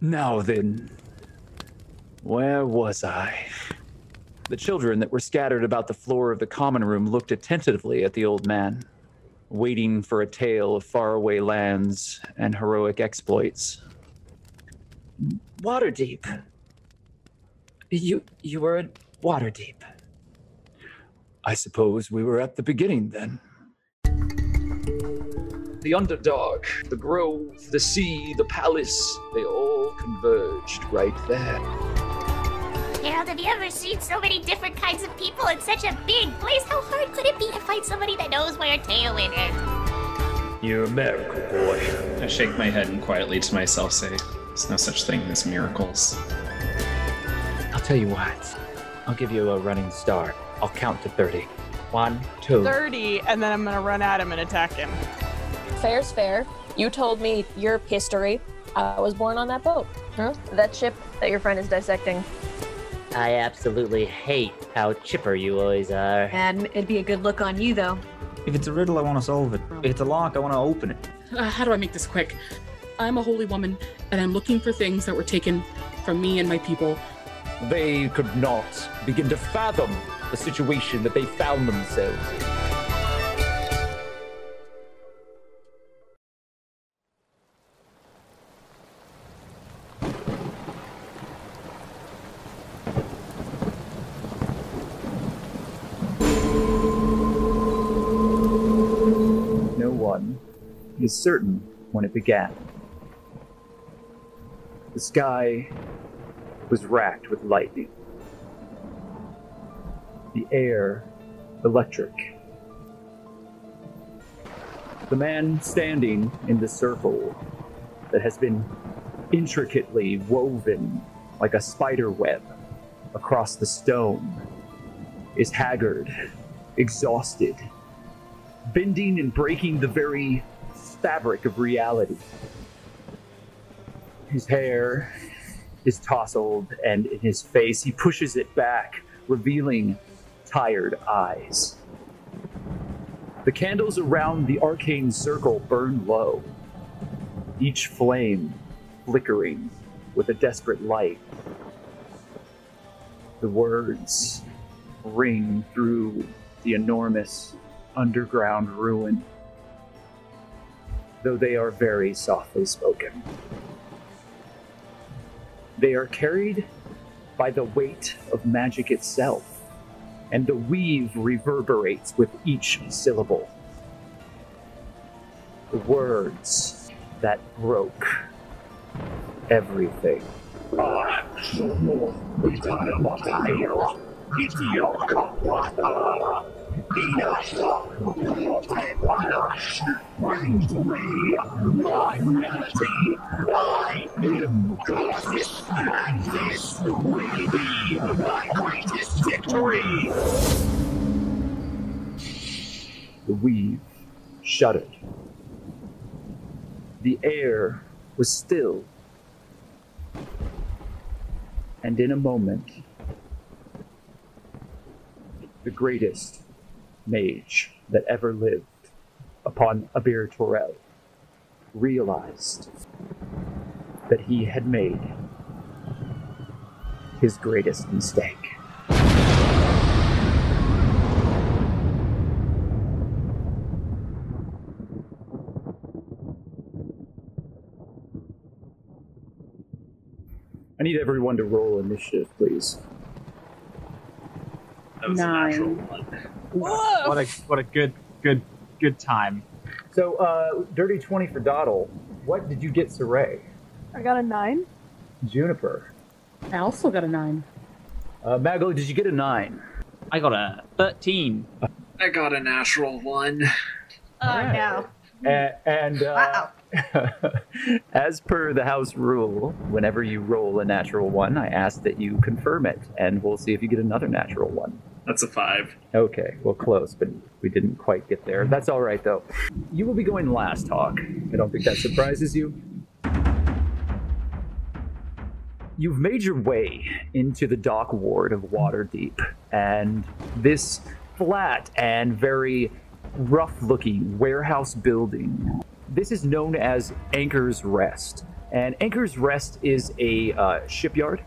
Now then, where was I? The children that were scattered about the floor of the common room looked attentively at the old man, waiting for a tale of faraway lands and heroic exploits. Waterdeep. You were at Waterdeep. I suppose we were at the beginning then. The underdark, the grove, the sea, the palace, they all converged right there. Harold, have you ever seen so many different kinds of people in such a big place? How hard could it be to find somebody that knows where Tailwind is? You're a miracle, boy. I shake my head and quietly to myself say, there's no such thing as miracles. I'll tell you what. I'll give you a running start. I'll count to 30. 1, 2. 30, and then I'm gonna run at him and attack him. Fair's fair. You told me your history. I was born on that boat. Huh? That ship that your friend is dissecting. I absolutely hate how chipper you always are. And it'd be a good look on you, though. If it's a riddle, I want to solve it. If it's a lock, I want to open it. How do I make this quick? I'm a holy woman, and I'm looking for things that were taken from me and my people. They could not begin to fathom the situation that they found themselves in. No one is certain when it began. The sky was racked with lightning. The air electric. The man standing in the circle that has been intricately woven like a spider web across the stone is haggard, exhausted, bending and breaking the very fabric of reality. His hair is tousled, and in his face he pushes it back, revealing tired eyes. The candles around the arcane circle burn low, each flame flickering with a desperate light. The words ring through the enormous underground ruin, though they are very softly spoken. They are carried by the weight of magic itself, and the weave reverberates with each syllable. The words that broke everything. The weave shuddered. The air was still. And in a moment, the greatest mage that ever lived upon Abir Torel realized that he had made his greatest mistake. I need everyone to roll initiative, please. That was 9. a natural one. Whoa! What a good time. So, dirty 20 for Doddle. What did you get, Siraye? I got a 9. Juniper. I also got a 9. Maglo, did you get a 9? I got a 13. I got a natural one. No. And as per the house rule, whenever you roll a natural 1, I ask that you confirm it, and we'll see if you get another natural 1. That's a 5. Okay, well, close, but we didn't quite get there. That's all right, though. You will be going last, Hawke. I don't think that surprises you. You've made your way into the dock ward of Waterdeep, and this flat and very rough-looking warehouse building. This is known as Anchor's Rest, And Anchor's Rest is a shipyard.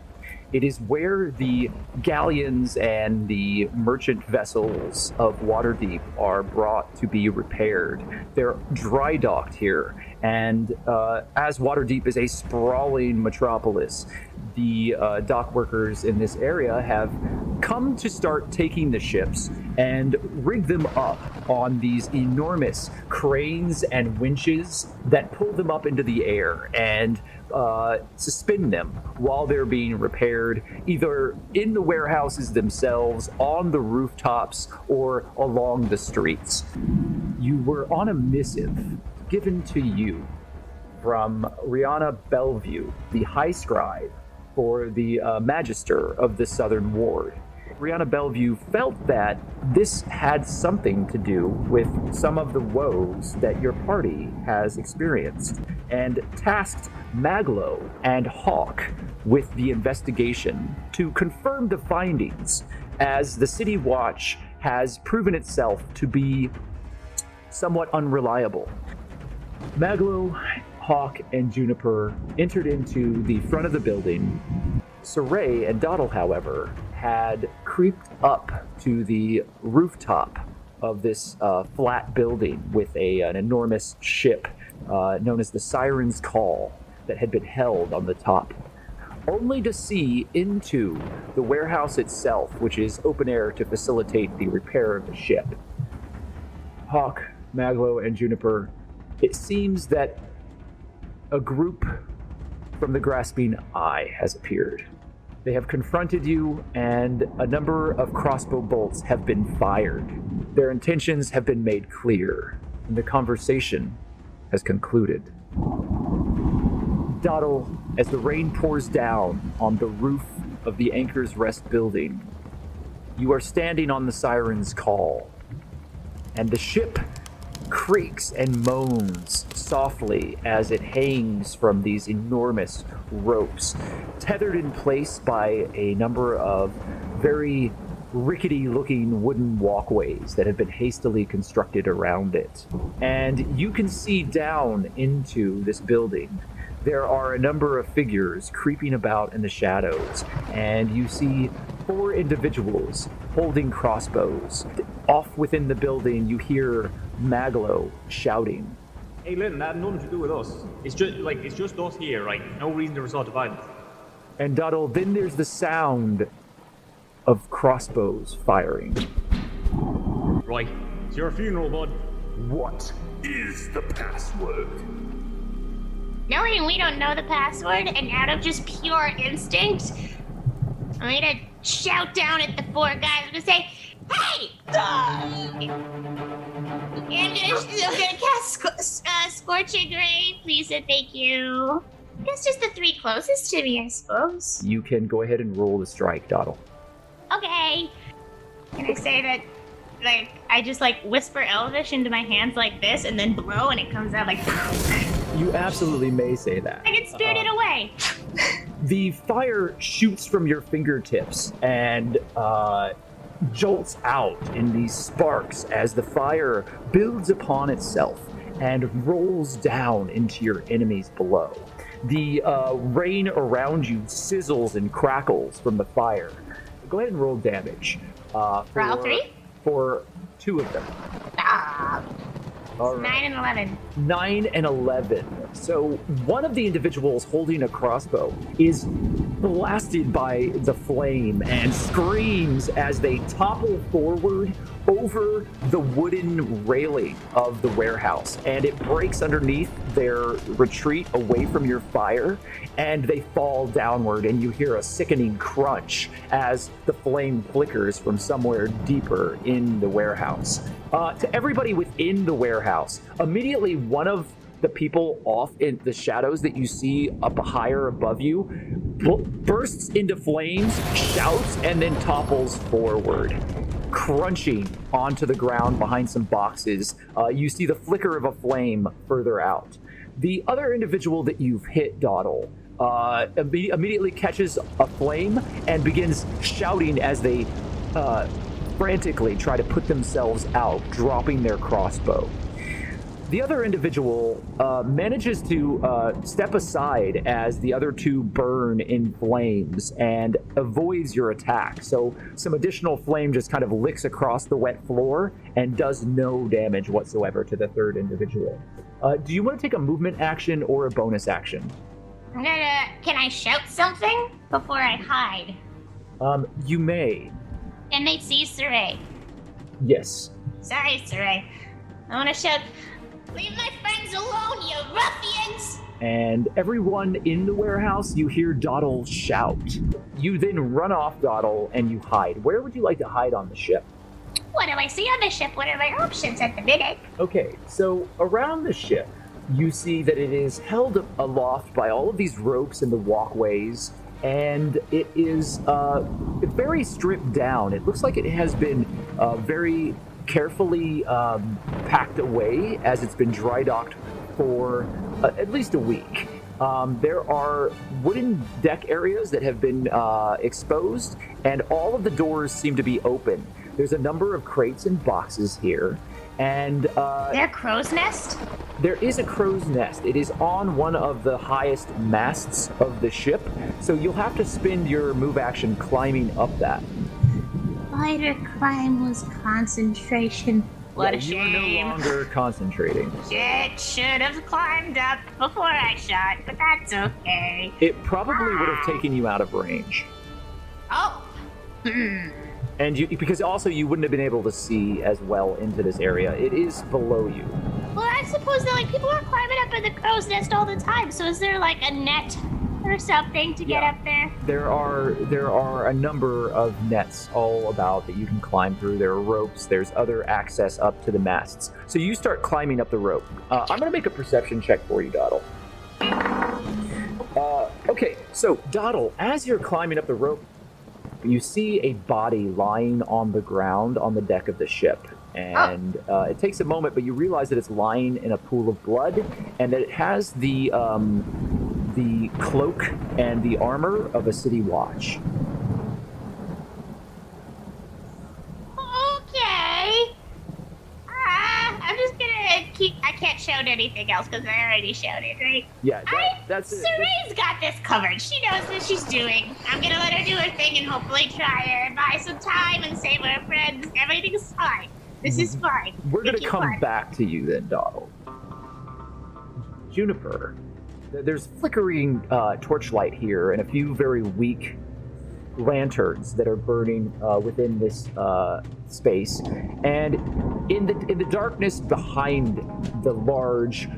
It is where the galleons and the merchant vessels of Waterdeep are brought to be repaired. They're dry docked here, and as Waterdeep is a sprawling metropolis, the dock workers in this area have come to start taking the ships and rig them up on these enormous cranes and winches that pull them up into the air and suspend them while they're being repaired, either in the warehouses themselves, on the rooftops, or along the streets. You were on a missive given to you from Rihanna Bellevue, the High Scribe for the Magister of the Southern Ward. Rihanna Bellevue felt that this had something to do with some of the woes that your party has experienced, and tasked Maglo and Hawke with the investigation to confirm the findings, as the City Watch has proven itself to be somewhat unreliable. Maglo, Hawke, and Juniper entered into the front of the building. Siraye and Doddle, however, had creeped up to the rooftop of this flat building with an enormous ship known as the Sirens Call that had been held on the top, only to see into the warehouse itself, which is open air to facilitate the repair of the ship. Hawke, Maglo, and Juniper, it seems that a group from the Grasping Eye has appeared. They have confronted you, and a number of crossbow bolts have been fired. Their intentions have been made clear, and the conversation has concluded. Doddle, as the rain pours down on the roof of the Anchor's Rest building, you are standing on the Siren's Call, and the ship creaks and moans softly as it hangs from these enormous ropes, tethered in place by a number of very rickety-looking wooden walkways that have been hastily constructed around it. And you can see down into this building. There are a number of figures creeping about in the shadows, and you see 4 individuals holding crossbows. Off within the building, you hear Maglo shouting. Hey, Lynn, that had nothing to do with us. It's just us here, right? No reason to resort to violence. And Doddle, then there's the sound of crossbows firing. Right. It's your funeral, bud. What is the password? Knowing we don't know the password, and out of just pure instinct, I'm gonna shout down at the 4 guys. I'm gonna say, "Hey!" And I'm gonna cast Scorching Ray, please and thank you. That's just the 3 closest to me, I suppose. You can go ahead and roll the strike, Doddle. Okay. Can I say that, I just, whisper Elvish into my hands like this, and then blow, and it comes out like... You absolutely may say that. I can spirit it away. The fire shoots from your fingertips and jolts out in these sparks as the fire builds upon itself and rolls down into your enemies below. The rain around you sizzles and crackles from the fire. Go ahead and roll damage. For all 3? For 2 of them. All right. 9 and 11. 9 and 11. So one of the individuals holding a crossbow is blasted by the flame and screams as they topple forward over the wooden railing of the warehouse, and it breaks underneath their retreat away from your fire, and they fall downward, and you hear a sickening crunch as the flame flickers from somewhere deeper in the warehouse. To everybody within the warehouse, immediately one of the people off in the shadows that you see up higher above you bursts into flames, shouts, and then topples forward, crunching onto the ground behind some boxes. You see the flicker of a flame further out. The other individual that you've hit, Doddle, immediately catches a flame and begins shouting as they frantically try to put themselves out, dropping their crossbow. The other individual manages to step aside as the other two burn in flames and avoids your attack. So some additional flame just kind of licks across the wet floor and does no damage whatsoever to the third individual. Do you want to take a movement action or a bonus action? Can I shout something before I hide? You may. Can they see Siraye? Yes. Sorry, Siraye. I want to shout, "Leave my friends alone, you ruffians!" And everyone in the warehouse, you hear Doddle shout. You then run off, Doddle, and you hide. Where would you like to hide on the ship? What do I see on the ship? What are my options at the minute? Okay, so around the ship, you see that it is held aloft by all of these ropes and the walkways, and it is very stripped down. It looks like it has been very carefully packed away as it's been dry docked for at least a week. There are wooden deck areas that have been exposed, and all of the doors seem to be open. There's a number of crates and boxes here, and Their crow's nest? there is a crow's nest. It is on one of the highest masts of the ship, so you'll have to spend your move action climbing up that. Spider climb was concentration. What a shame. You're no longer concentrating. Shit, should have climbed up before I shot, but that's okay. It probably would have taken you out of range. Oh. And because also you wouldn't have been able to see as well into this area. It is below you. Well, I suppose that like people are climbing up in the crow's nest all the time. So is there like a net or something to get up there? There are a number of nets all about that you can climb through. There are ropes. There's other access up to the masts. So you start climbing up the rope. I'm going to make a perception check for you, Doddle. Okay, so Doddle, as you're climbing up the rope, you see a body lying on the ground on the deck of the ship. And it takes a moment, but you realize that it's lying in a pool of blood, and that it has the cloak and the armor of a city watch. Okay. I'm just gonna keep. I can't shout anything else because I already shouted, right? Yeah, that's it. Siraye's got this covered. She knows what she's doing. I'm gonna let her do her thing and hopefully try her and buy some time and save her friends. Everything's fine. This is fine. We're going to come back to you then, Doddle. Juniper, there's flickering torchlight here and a few very weak lanterns that are burning within this space. And in the darkness behind the large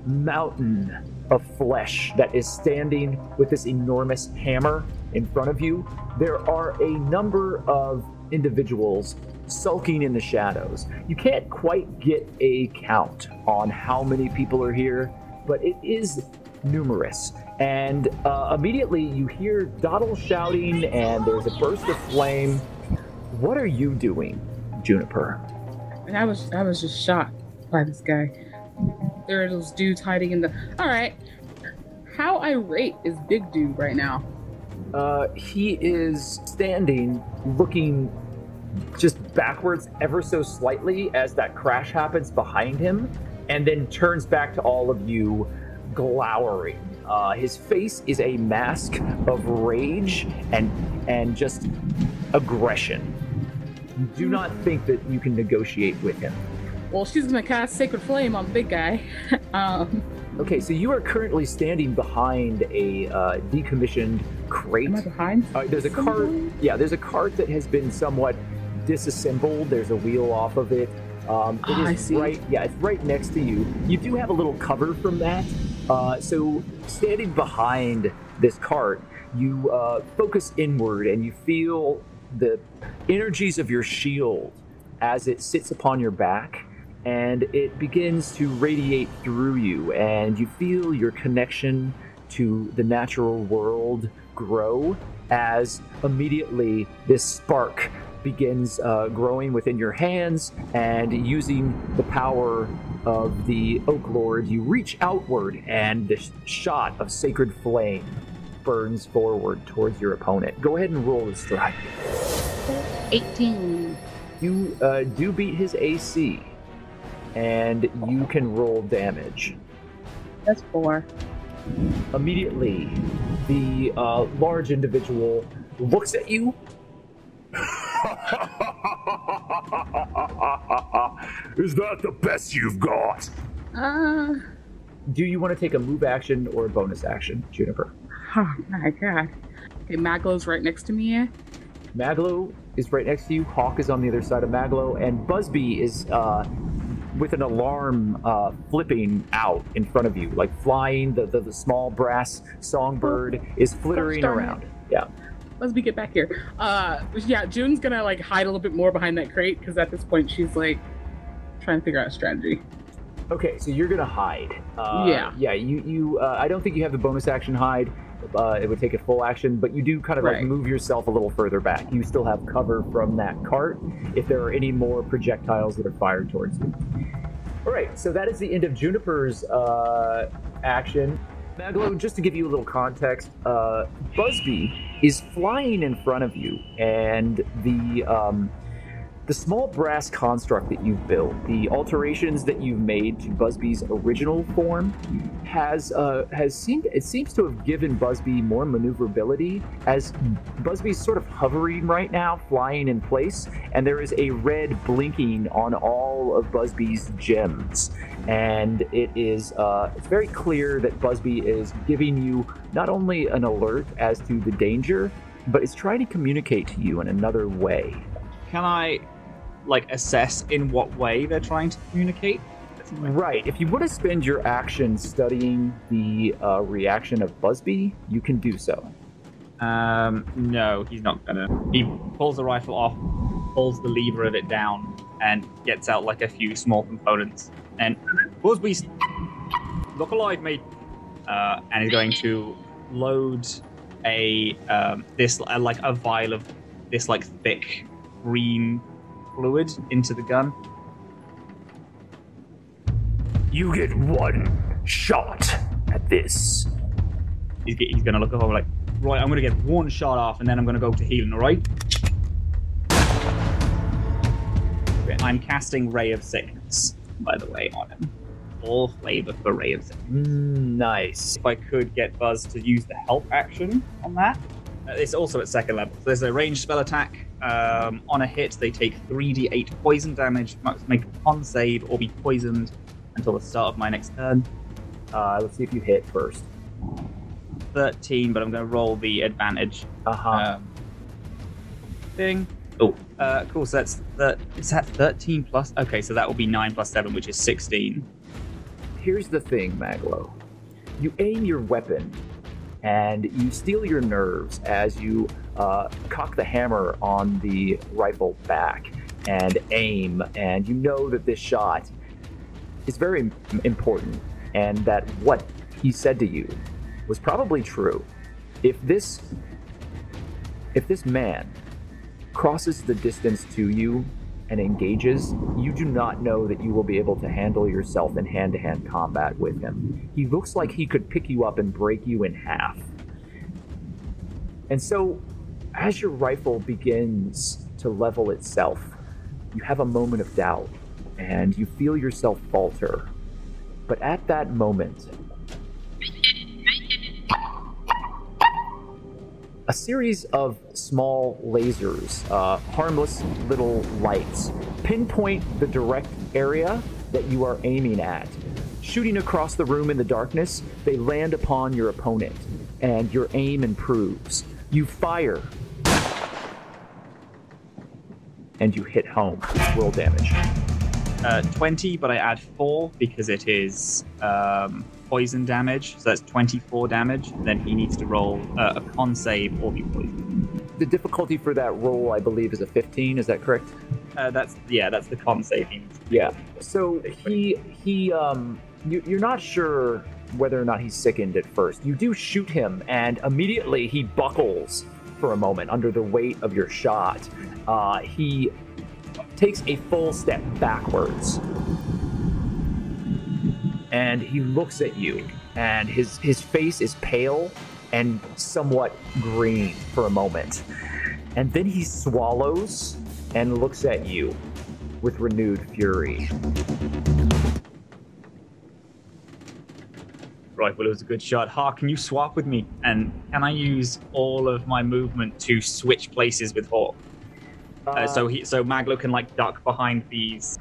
mountain of flesh that is standing with this enormous hammer in front of you, there are a number of individuals sulking in the shadows. You can't quite get a count on how many people are here, but it is numerous. And immediately you hear Doddle shouting, and there's a burst of flame. What are you doing, Juniper? And I was just shocked by this guy. There are those dudes hiding in the. All right, how irate is Big Dude right now? He is standing, looking just backwards ever so slightly as that crash happens behind him, and then turns back to all of you, glowering. His face is a mask of rage and just aggression. You do not think that you can negotiate with him. Well, she's gonna cast Sacred Flame on the big guy. Okay, so you are currently standing behind a decommissioned crate. Am I behind? There's a cart. Yeah, there's a cart that has been somewhat disassembled. There's a wheel off of it. It is right. Yeah, it's right next to you. You do have a little cover from that. So standing behind this cart, you focus inward and you feel the energies of your shield as it sits upon your back, and it begins to radiate through you, and you feel your connection to the natural world grow as immediately this spark begins growing within your hands, and using the power of the Oak Lord, you reach outward, and this shot of sacred flame burns forward towards your opponent. Go ahead and roll the strike. 18. You do beat his AC, and you can roll damage. That's 4. Immediately, the large individual looks at you. Is that the best you've got? Do you want to take a move action or a bonus action, Juniper? Oh my god. Okay, Maglo's right next to me. Maglo is right next to you. Hawke is on the other side of Maglo, and Busby is with an alarm flipping out in front of you, like flying. The small brass songbird is flittering around. Yeah. Busby, get back here. Yeah, June's gonna like hide a little bit more behind that crate because at this point she's like trying to figure out a strategy. Okay, so you're gonna hide. Yeah. Yeah. You. I don't think you have the bonus action hide. It would take a full action, but you do kind of like move yourself a little further back. You still have cover from that cart if there are any more projectiles that are fired towards you. All right, so that is the end of Juniper's action. Maglo, just to give you a little context, Busby is flying in front of you, and the small brass construct that you've built, the alterations that you've made to Busby's original form, seems to have given Busby more maneuverability, as Busby's sort of hovering right now, flying in place, and there is a red blinking on all of Busby's gems. And it's very clear that Busby is giving you not only an alert as to the danger, but it's trying to communicate to you in another way. Can I assess in what way they're trying to communicate? Right. If you want to spend your action studying the reaction of Busby, you can do so. No, he's not gonna. He pulls the rifle off, pulls the lever of it down, and gets out like a few small components. And Busby, look alive, mate. And he's going to load a vial of this thick green fluid into the gun. You get one shot at this. He's going to look over like, right, I'm going to get one shot off and then I'm going to go to healing, all right? I'm casting Ray of Sickness, by the way, on him. All flavor for Ray of Sickness. Nice. If I could get Buzz to use the help action on that. It's also at second level. So there's a ranged spell attack. On a hit, they take 3d8 poison damage, must make a con save or be poisoned until the start of my next turn. Let's see if you hit first. 13, but I'm going to roll the advantage thing. Oh, cool. So is that 13 plus? Okay, so that will be 9 plus 7, which is 16. Here's the thing, Maglo. You aim your weapon, and you steel your nerves as you cock the hammer on the rifle back and aim, and you know that this shot is very important, and that what he said to you was probably true. If this man crosses the distance to you and engages, you do not know that you will be able to handle yourself in hand-to-hand combat with him. He looks like he could pick you up and break you in half. And so, as your rifle begins to level itself, you have a moment of doubt, and you feel yourself falter. But at that moment, a series of small lasers, harmless little lights, pinpoint the direct area that you are aiming at. Shooting across the room in the darkness, they land upon your opponent, and your aim improves. You fire, and you hit home. Roll damage. 20, but I add 4 because it is poison damage, so that's 24 damage. Then he needs to roll a con save or be poisoned. The difficulty for that roll, I believe, is a 15. Is that correct? That's the con save. Yeah. So you're not sure whether or not he's sickened at first. You do shoot him, and immediately he buckles for a moment under the weight of your shot. He takes a full step backwards, and he looks at you, and his face is pale and somewhat green for a moment, and then he swallows and looks at you with renewed fury. rifle. It was a good shot. Hawke, can you swap with me? And can I use all of my movement to switch places with Hawke? So Maglo can like duck behind these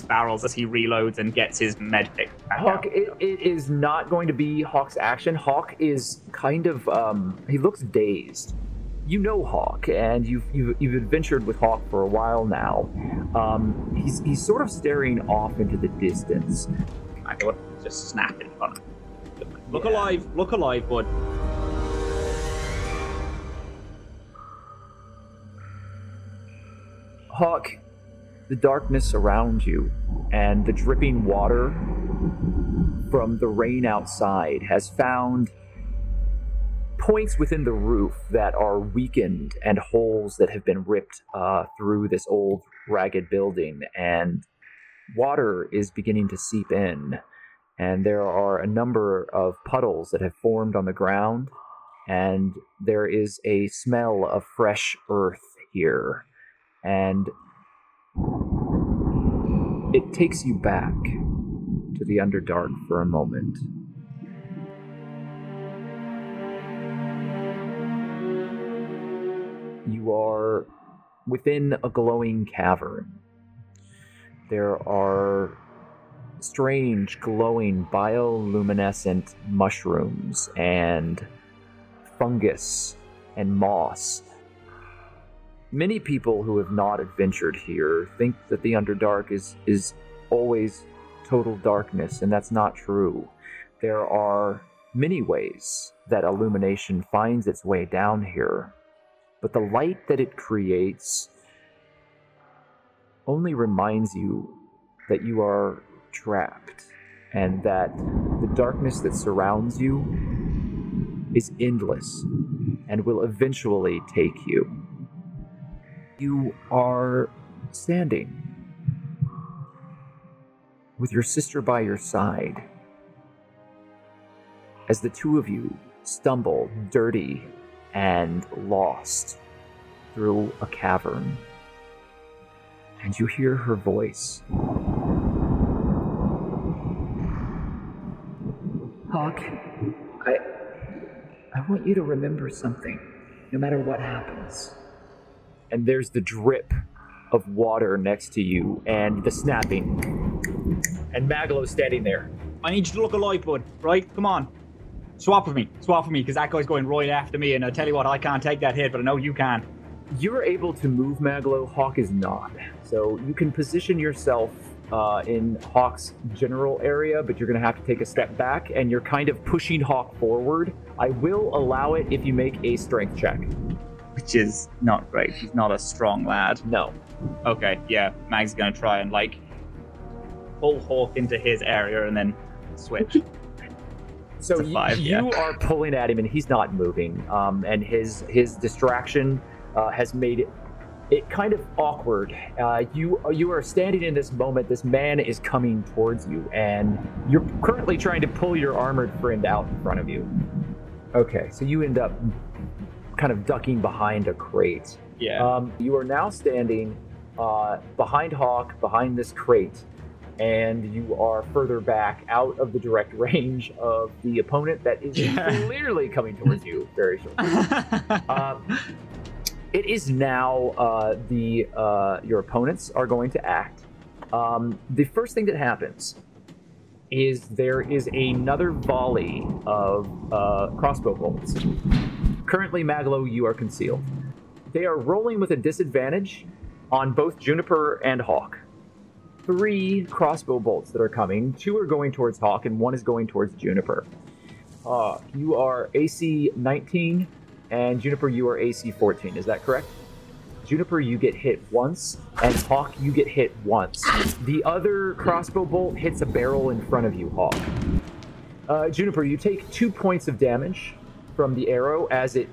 barrels as he reloads and gets his med pick back Hawke, out. it is not going to be Hawke's action. Hawke is kind of he looks dazed. You know Hawke, and you've adventured with Hawke for a while now. He's sort of staring off into the distance. I thought just snap in front of him. Look alive, bud. Hawke, the darkness around you and the dripping water from the rain outside has found points within the roof that are weakened and holes that have been ripped through this old ragged building, and water is beginning to seep in, and there are a number of puddles that have formed on the ground, and there is a smell of fresh earth here. And it takes you back to the Underdark for a moment. You are within a glowing cavern. There are strange, glowing, bioluminescent mushrooms and fungus and moss. Many people who have not adventured here think that the Underdark is always total darkness, and that's not true. There are many ways that illumination finds its way down here, but the light that it creates only reminds you that you are trapped, and that the darkness that surrounds you is endless and will eventually take you. You are standing with your sister by your side as the two of you stumble, dirty and lost, through a cavern. And you hear her voice. Hawke, I want you to remember something, no matter what happens. And there's the drip of water next to you, and the snapping. And Maglo's standing there. I need you to look alive, bud, right? Come on. Swap with me, because that guy's going right after me, and I tell you what, I can't take that hit, but I know you can. You're able to move Maglo, Hawke is not. So you can position yourself in Hawke's general area, but you're going to have to take a step back, and you're kind of pushing Hawke forward. I will allow it if you make a strength check. Which is not great. He's not a strong lad. No. Okay, yeah. Mag's gonna try and, pull Hawke into his area and then switch. So you are pulling at him, and he's not moving. And his distraction has made it kind of awkward. You are standing in this moment. This man is coming towards you, and you're currently trying to pull your armored friend out in front of you. Okay, so you end up kind of ducking behind a crate. Yeah. You are now standing behind Hawke, behind this crate, and you are further back out of the direct range of the opponent that is clearly coming towards you very shortly. It is now your opponents are going to act. The first thing that happens is there is another volley of crossbow bolts. Currently, Maglo, you are concealed. They are rolling with a disadvantage on both Juniper and Hawke. 3 crossbow bolts that are coming. 2 are going towards Hawke, and 1 is going towards Juniper. You are AC 19, and Juniper, you are AC 14. Is that correct? Juniper, you get hit once, and Hawke, you get hit once. The other crossbow bolt hits a barrel in front of you, Hawke. Juniper, you take 2 points of damage from the arrow as it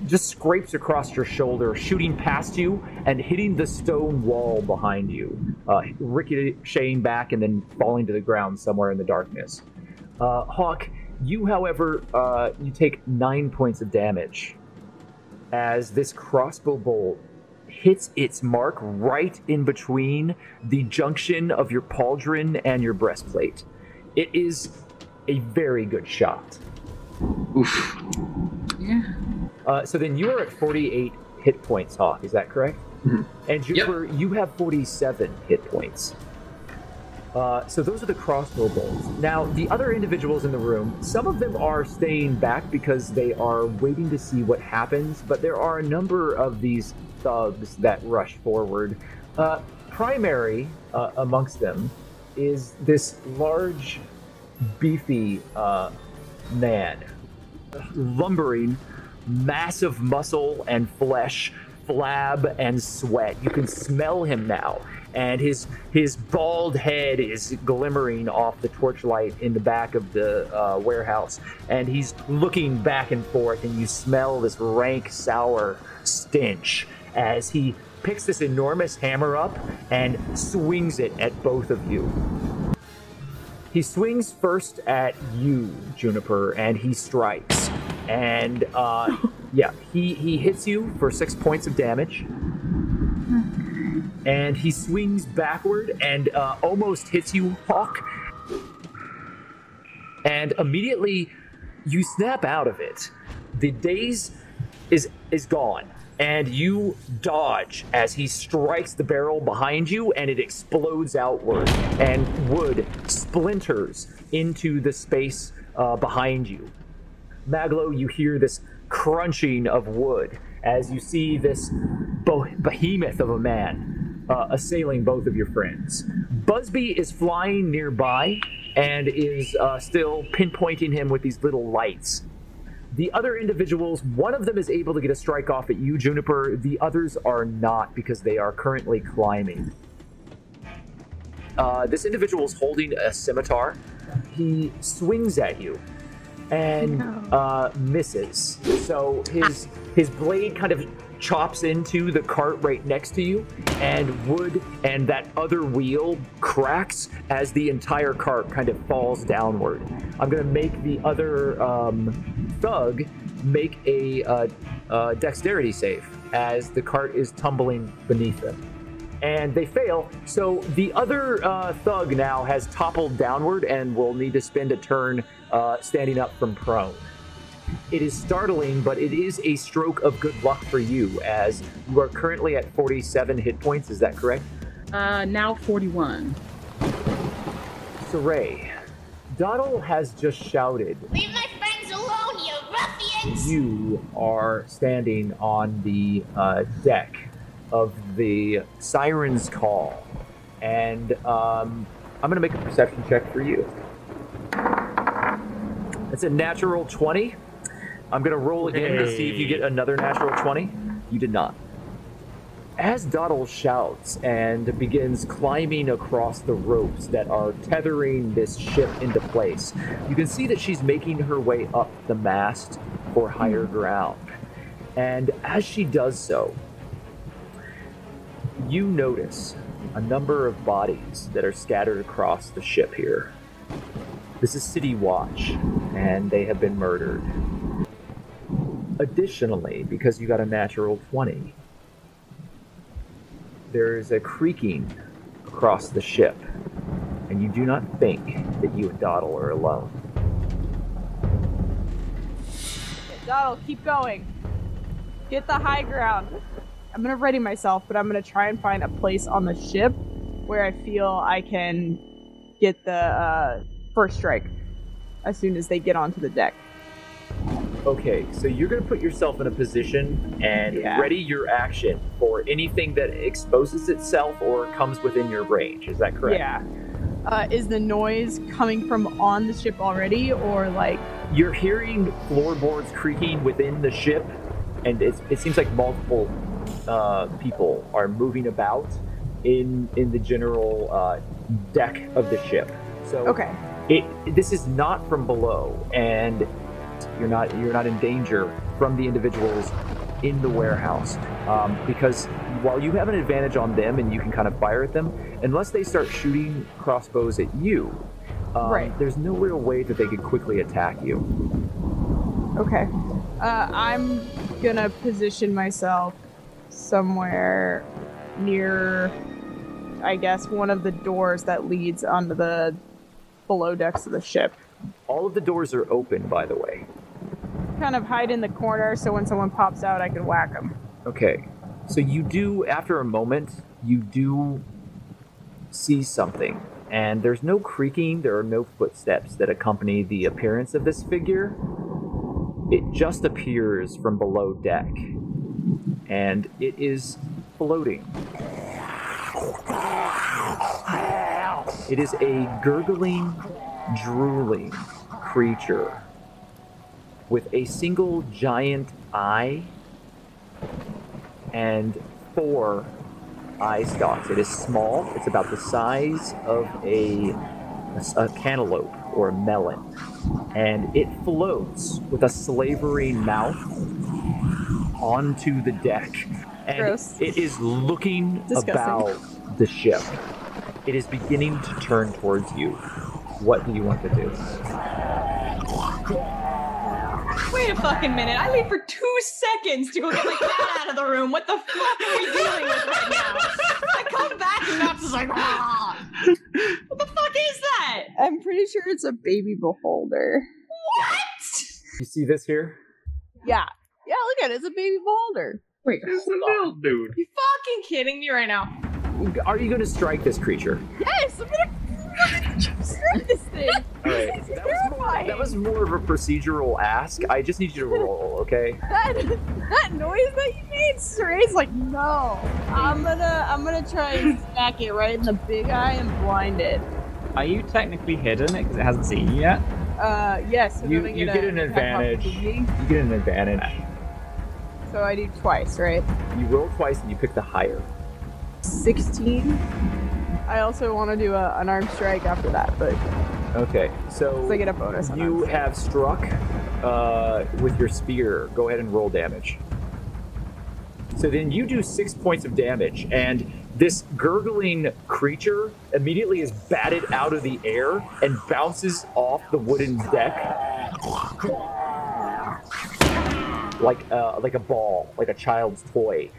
just scrapes across your shoulder, shooting past you and hitting the stone wall behind you, ricocheting back and then falling to the ground somewhere in the darkness. Hawke, you, however, you take 9 points of damage as this crossbow bolt hits its mark right in between the junction of your pauldron and your breastplate. It is a very good shot. Oof. Yeah. So then you are at 48 hit points, Hawke. Is that correct? Mhm. And Juniper, you have 47 hit points. So those are the crossbow bolts. Now, the other individuals in the room, some of them are staying back because they are waiting to see what happens, but there are a number of these thugs that rush forward. Primary amongst them is this large, beefy man, lumbering, massive muscle and flesh, flab and sweat. You can smell him now. And his bald head is glimmering off the torchlight in the back of the warehouse. And he's looking back and forth, and you smell this rank, sour stench as he picks this enormous hammer up and swings it at both of you. He swings first at you, Juniper, and he strikes. And he hits you for 6 points of damage. And he swings backward and almost hits you, Hawke. And immediately you snap out of it. The daze is gone. And you dodge as he strikes the barrel behind you, and it explodes outward. And wood splinters into the space behind you. Maglo, you hear this crunching of wood as you see this behemoth of a man assailing both of your friends. Busby is flying nearby and is still pinpointing him with these little lights. The other individuals, one of them is able to get a strike off at you, Juniper. The others are not because they are currently climbing. This individual is holding a scimitar. He swings at you and misses. So his blade kind of chops into the cart right next to you, and wood and that other wheel cracks as the entire cart kind of falls downward. I'm going to make the other thug make a dexterity save as the cart is tumbling beneath them. And they fail, so the other thug now has toppled downward and will need to spend a turn standing up from prone. It is startling, but it is a stroke of good luck for you, as you are currently at 47 hit points. Is that correct? Now 41. Siraye, Doddle has just shouted, "Leave my friends alone, you ruffians!" You are standing on the deck of the Siren's Call, and I'm going to make a perception check for you. It's a natural 20. I'm going to roll again to see if you get another natural 20. You did not. As Doddle shouts and begins climbing across the ropes that are tethering this ship into place, you can see that she's making her way up the mast for higher ground. And as she does so, you notice a number of bodies that are scattered across the ship here. This is City Watch, and they have been murdered. Additionally, because you got a natural 20, there's a creaking across the ship, and you do not think that you and Doddle are alone. Doddle, keep going. Get the high ground. I'm gonna ready myself, but I'm gonna try and find a place on the ship where I feel I can get the first strike as soon as they get onto the deck. Okay, so you're going to put yourself in a position and ready your action for anything that exposes itself or comes within your range. Is that correct? Yeah. Is the noise coming from on the ship already, or like... You're hearing floorboards creaking within the ship, and it seems like multiple people are moving about in the general deck of the ship. So okay. This is not from below, and you're not in danger from the individuals in the warehouse, because while you have an advantage on them and you can kind of fire at them, unless they start shooting crossbows at you, there's no real way that they could quickly attack you. Okay. I'm gonna position myself somewhere near, I guess, one of the doors that leads onto the below decks of the ship. All of the doors are open, by the way. Kind of hide in the corner so when someone pops out, I can whack them. Okay. So you do, after a moment, you do see something. And there's no creaking, there are no footsteps that accompany the appearance of this figure. It just appears from below deck. And it is floating. It is a gurgling, drooling creature with a single giant eye and 4 eye stalks. It is small. It's about the size of a cantaloupe or a melon. And it floats with a slavery mouth onto the deck. And Gross. It is looking Disgusting. about the ship. It is beginning to turn towards you. What do you want to do? Wait a fucking minute. I leave for 2 seconds to go get my cat out of the room. What the fuck are we dealing with right now? I come back and Matt's just like, ah. What the fuck is that? I'm pretty sure it's a baby beholder. What? You see this here? Yeah. Yeah, look at it. It's a baby beholder. Wait, It's a little dude. You fucking kidding me right now? Are you going to strike this creature? Yes, I'm gonna strike this thing. All right. It's terrifying. That was more of a procedural ask. I just need you to roll, okay? That noise that you made, Siraye's like, no. I'm gonna try and smack it right in the big eye and blind it. Are you technically hidden because it hasn't seen you yet? Yes. I'm You gonna get an advantage. opportunity. You get an advantage. So I do twice, right? You roll twice and you pick the higher. 16. I also want to do an unarmed strike after that, but Okay, so I get a bonus on you that. have struck with your spear. Go ahead and roll damage. So then you do 6 points of damage, and this gurgling creature immediately is batted out of the air and bounces off the wooden deck like a ball, like a child's toy.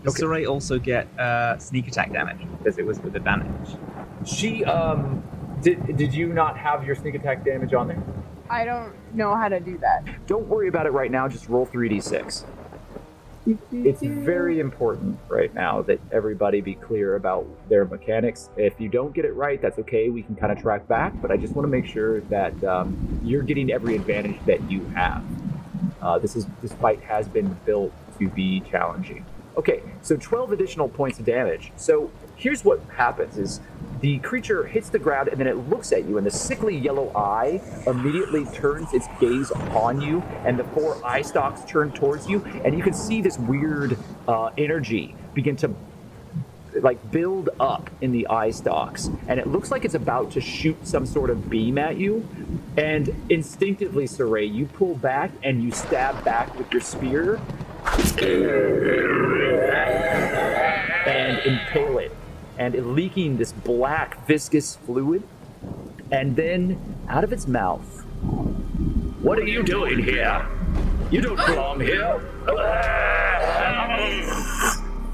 Does Siraye also get sneak attack damage because it was with advantage? She did you not have your sneak attack damage on there? I don't know how to do that. Don't worry about it right now. Just roll 3d6. It's very important right now that everybody be clear about their mechanics. If you don't get it right, that's okay. We can kind of track back, but I just want to make sure that you're getting every advantage that you have. This fight has been built to be challenging. Okay, so 12 additional points of damage. So here's what happens is the creature hits the ground and then it looks at you, and the sickly yellow eye immediately turns its gaze upon you, and the 4 eye stalks turn towards you, and you can see this weird energy begin to build up in the eye stalks, and it looks like it's about to shoot some sort of beam at you. And instinctively, Siraye, you pull back and you stab back with your spear and impale it, and leaking this black viscous fluid. And then out of its mouth, What are you doing here? You don't belong here.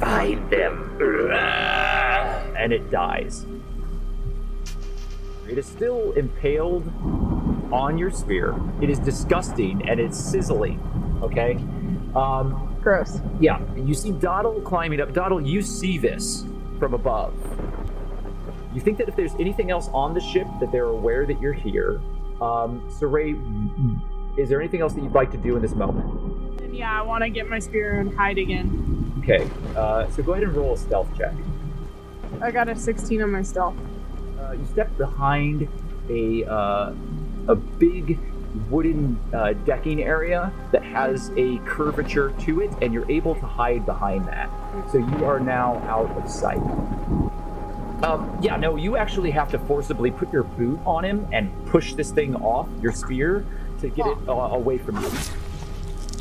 find them, and it dies. It is still impaled on your spear. It is disgusting and it's sizzling. Okay. Gross. Yeah. You see Doddle climbing up. Doddle, you see this from above. You think that if there's anything else on the ship, that they're aware that you're here. Siraye, is there anything else that you'd like to do in this moment? And yeah, I want to get my spear and hide again. Okay. So go ahead and roll a stealth check. I got a 16 on my stealth. You step behind a big wooden decking area that has a curvature to it, and you're able to hide behind that. So you are now out of sight. Yeah, no, you actually have to forcibly put your boot on him and push this thing off your spear to get it away from you.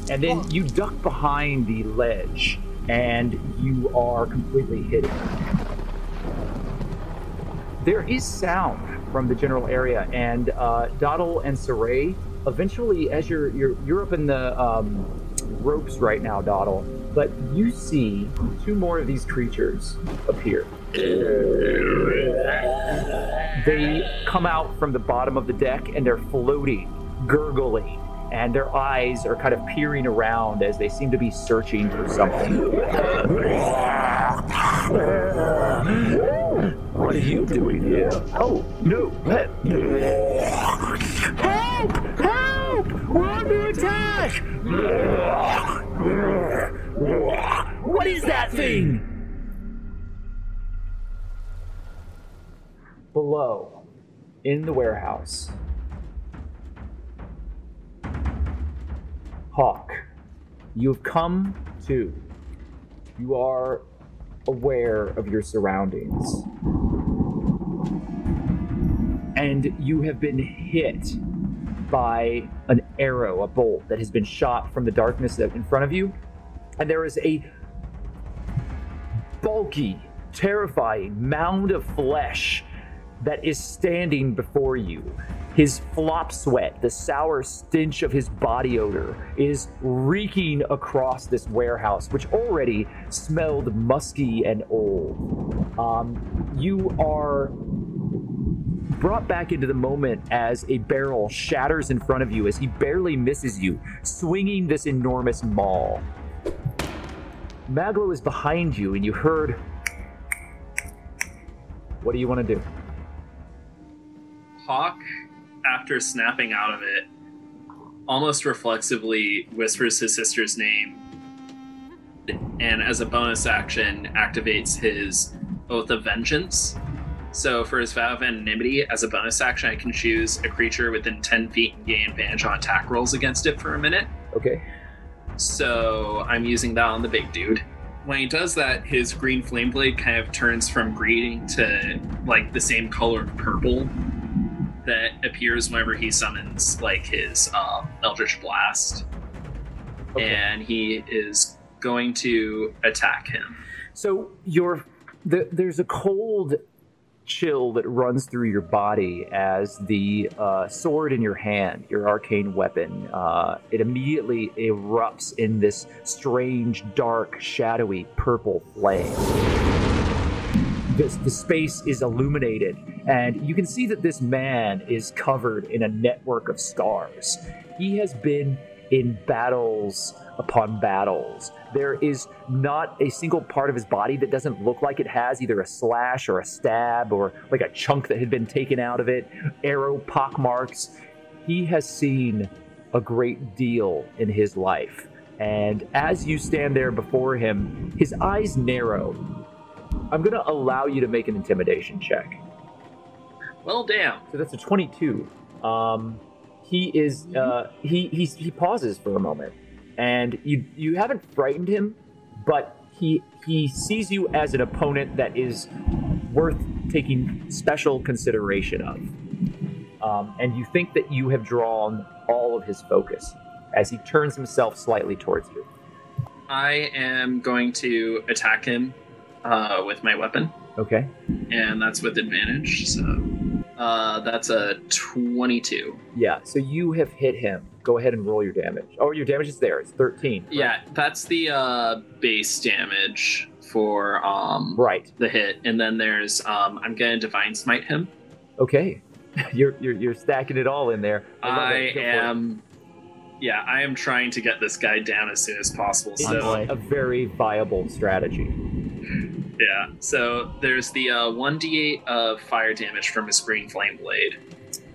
And then you duck behind the ledge, and you are completely hidden. There is sound from the general area, and Doddle and Siraye, eventually, as you're up in the ropes right now, Doddle, but you see 2 more of these creatures appear. They come out from the bottom of the deck and they're floating, gurgling, and their eyes are kind of peering around as they seem to be searching for something. What are you doing here? Oh, no. Help! Help! We're under attack! What is that thing? Below, in the warehouse, Hawke, you've come to. You are aware of your surroundings. And you have been hit by an arrow, a bolt that has been shot from the darkness in front of you. And there is a bulky, terrifying mound of flesh that is standing before you. His flop sweat, the sour stench of his body odor, is reeking across this warehouse, which already smelled musky and old. You are brought back into the moment as a barrel shatters in front of you as he barely misses you, swinging this enormous maul. Maglo is behind you, and you heard... What do you want to do? Hawke, after snapping out of it, almost reflexively whispers his sister's name, and as a bonus action, activates his Oath of Vengeance. So for his Vow of Anonymity, as a bonus action, I can choose a creature within 10 feet and gain advantage on attack rolls against it for a minute. Okay. So I'm using that on the big dude. When he does that, his green flame blade kind of turns from green to like the same color of purple that appears whenever he summons like his Eldritch Blast. Okay. And he is going to attack him. So there's a cold chill that runs through your body as the sword in your hand, your arcane weapon, it immediately erupts in this strange, dark, shadowy purple flame. The space is illuminated, and you can see that this man is covered in a network of scars. He has been in battles upon battles. There is not a single part of his body that doesn't look like it has either a slash or a stab or like a chunk that had been taken out of it, arrow pockmarks. He has seen a great deal in his life. And as you stand there before him, his eyes narrow. I'm going to allow you to make an intimidation check. Well, damn. So that's a 22. He is, he pauses for a moment. And you haven't frightened him, but he sees you as an opponent that is worth taking special consideration of. And you think that you have drawn all of his focus as he turns himself slightly towards you. I am going to attack him with my weapon. Okay. And that's with advantage, so that's a 22. Yeah, so you have hit him. Go ahead and roll your damage. Oh, your damage is there. It's 13. Right? Yeah, that's the base damage for the hit. And then there's I'm gonna Divine Smite him. Okay. You're stacking it all in there. I am trying to get this guy down as soon as possible. It's So a very viable strategy. Yeah, so there's the 1d8 of fire damage from his green flame blade.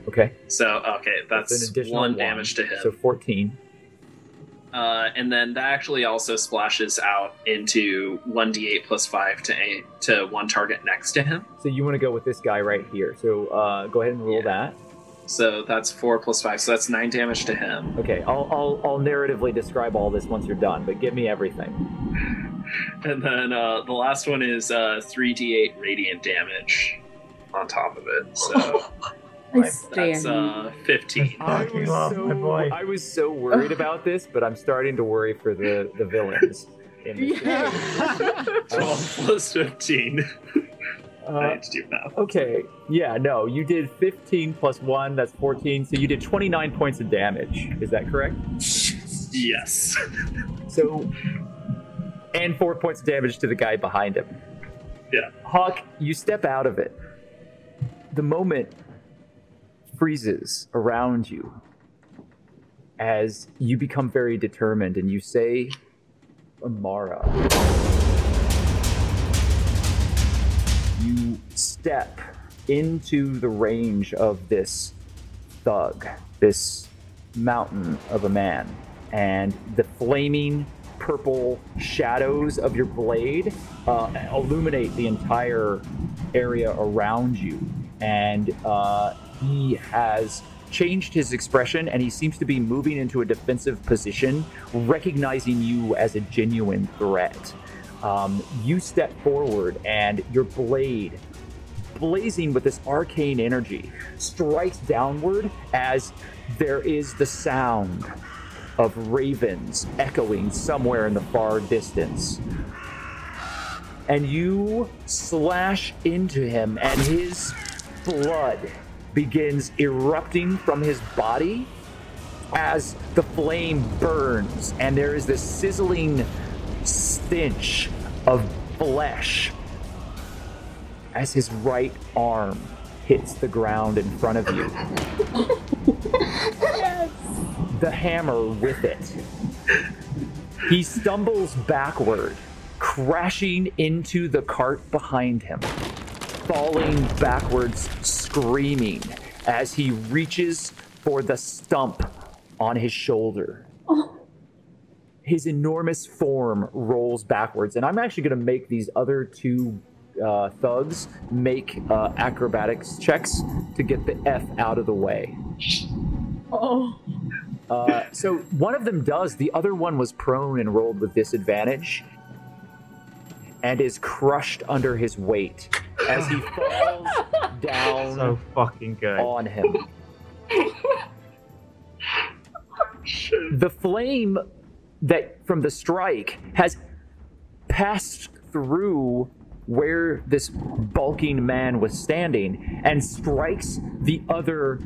Okay. So, that's an additional 1 damage to him. So 14. And then that actually also splashes out into 1d8 plus 5 to one target next to him. So you want to go with this guy right here. So go ahead and roll that. So that's 4 plus 5, so that's 9 damage to him. Okay, I'll narratively describe all this once you're done, but give me everything. And then the last one is 3d8 radiant damage on top of it. So that's 15. I was so worried about this, but I'm starting to worry for the villains. In this game. 12 plus 15. I need to do math. Okay, yeah, no, you did 15 plus 1, that's 14, so you did 29 points of damage. Is that correct? Yes. So, and 4 points of damage to the guy behind him. Yeah. Hawke, you step out of it. the moment freezes around you as you become very determined and you say, Amara. You step into the range of this thug, this mountain of a man, and the flaming purple shadows of your blade illuminate the entire area around you. And he has changed his expression, and he seems to be moving into a defensive position, recognizing you as a genuine threat. You step forward, and your blade, blazing with this arcane energy, strikes downward as there is the sound of ravens echoing somewhere in the far distance. And you slash into him, and his blood begins erupting from his body as the flame burns, and there is this sizzling stench of flesh as his right arm hits the ground in front of you. Yes. The hammer with it. He stumbles backward, crashing into the cart behind him, falling backwards, screaming as he reaches for the stump on his shoulder. His enormous form rolls backwards, and I'm actually going to make these other two thugs make acrobatics checks to get the F out of the way. Oh. So one of them does. The other one was prone and rolled with disadvantage and is crushed under his weight as he falls down So fucking good. on him. The flame that from the strike has passed through where this bulking man was standing and strikes the other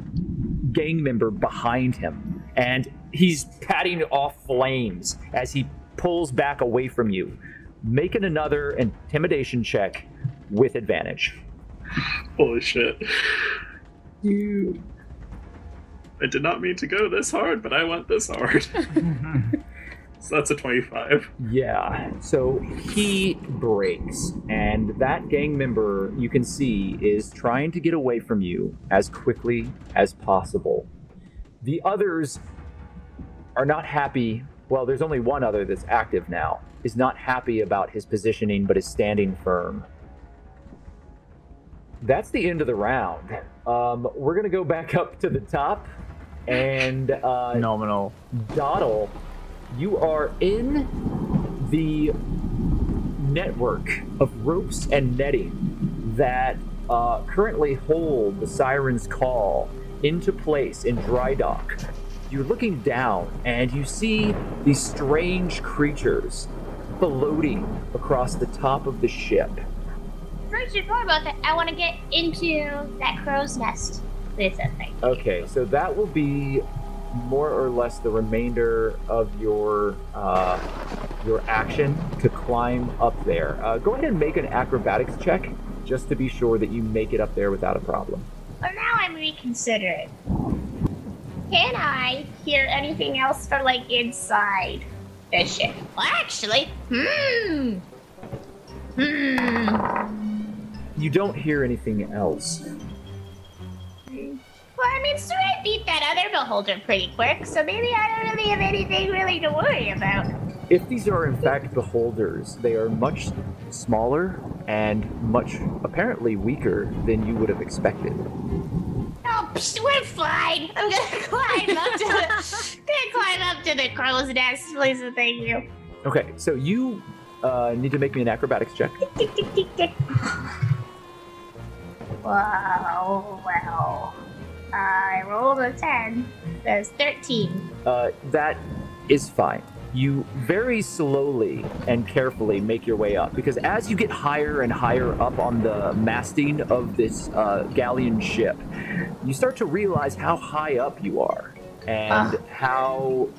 gang member behind him. And he's patting off flames as he pulls back away from you. Making another intimidation check with advantage. Holy shit. Dude. I did not mean to go this hard, but I went this hard. So that's a 25. Yeah, so he breaks, and that gang member, you can see, is trying to get away from you as quickly as possible. The others are not happy. Well, there's only one other that's active now, is not happy about his positioning, but is standing firm. That's the end of the round. We're going to go back up to the top, and Phenomenal. Doddle, you are in the network of ropes and netting that currently hold the Siren's Call into place in dry dock. You're looking down and you see these strange creatures floating across the top of the ship. First and foremost, I want to get into that crow's nest. This thing. Okay, so that will be more or less the remainder of your action to climb up there. Go ahead and make an acrobatics check just to be sure that you make it up there without a problem. Well, now I'm reconsidering. Can I hear anything else from, like, inside the ship? Well, actually, You don't hear anything else. Well, I mean, Siraye beat that other beholder pretty quick, so maybe I don't really have anything really to worry about. If these are in fact beholders, they are much smaller and much apparently weaker than you would have expected. Oh, we're fine. I'm gonna climb up to the crow's nest, please, and thank you. Okay, so you need to make me an acrobatics check. Tick, tick, tick, tick. Wow, well, I rolled a 10. There's 13. That is fine. You very slowly and carefully make your way up, because as you get higher and higher up on the masting of this galleon ship, you start to realize how high up you are and how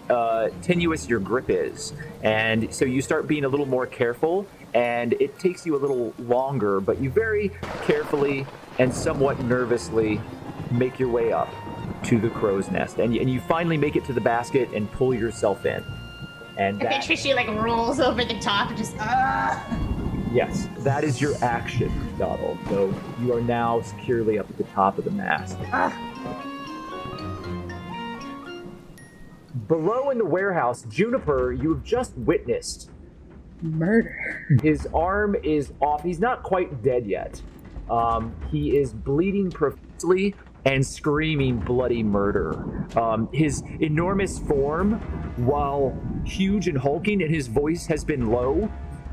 tenuous your grip is. And so you start being a little more careful, and it takes you a little longer, but you very carefully and somewhat nervously make your way up to the crow's nest. And you finally make it to the basket and pull yourself in. And I picture she like rolls over the top and just Yes, that is your action, Doddle. So you are now securely up at the top of the mast. Below in the warehouse, Juniper, you have just witnessed murder. His arm is off. He's not quite dead yet. He is bleeding profusely and screaming bloody murder. His enormous form, while huge and hulking, and his voice has been low,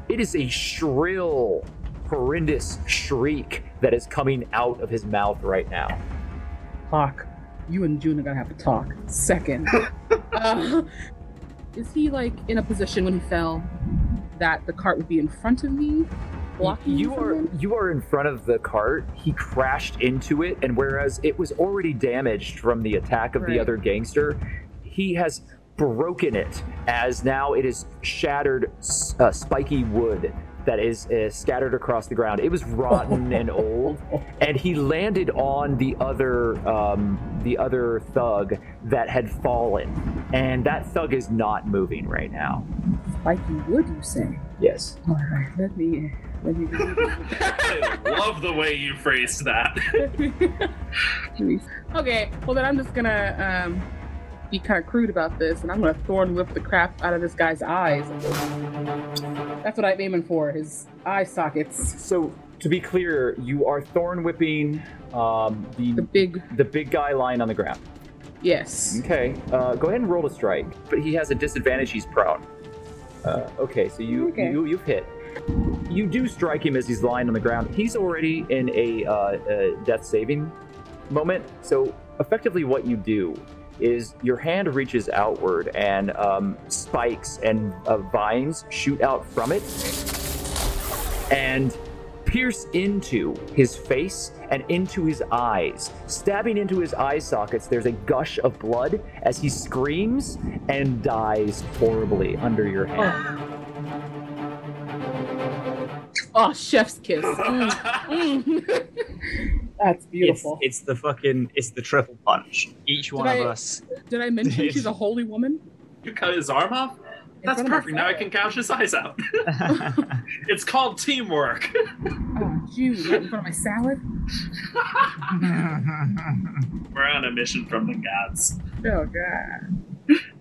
it is a shrill, horrendous shriek that is coming out of his mouth right now. Hawke, you and June are gonna have to talk. Second. Is he like in a position when he fell that the cart would be in front of me? Blocking you are in front of the cart. He crashed into it, and whereas it was already damaged from the attack of the other gangster, he has broken it, as now it is shattered spiky wood that is scattered across the ground. It was rotten and old, and he landed on the other thug that had fallen, and that thug is not moving right now. Spiky wood, you say? Yes. All right, let me. I love the way you phrased that. Okay, well then I'm just gonna be kind of crude about this, and I'm gonna thorn whip the crap out of this guy's eyes. That's what I'm aiming for, his eye sockets. So to be clear, you are thorn whipping the big guy lying on the ground. Yes. Okay. Go ahead and roll to strike, but he has a disadvantage. He's prone. Okay, so you've hit. You do strike him as he's lying on the ground. He's already in a death saving moment. So effectively what you do is your hand reaches outward and spikes and vines shoot out from it and pierce into his face and into his eyes. Stabbing into his eye sockets, there's a gush of blood as he screams and dies horribly under your hand. Oh, chef's kiss. That's beautiful. It's the triple punch. Each one of us. Did I mention she's a holy woman? You cut his arm off? That's perfect. Now I can gouge his eyes out. It's called teamwork. Oh, June, right in front of my salad? We're on a mission from the gods. Oh, God.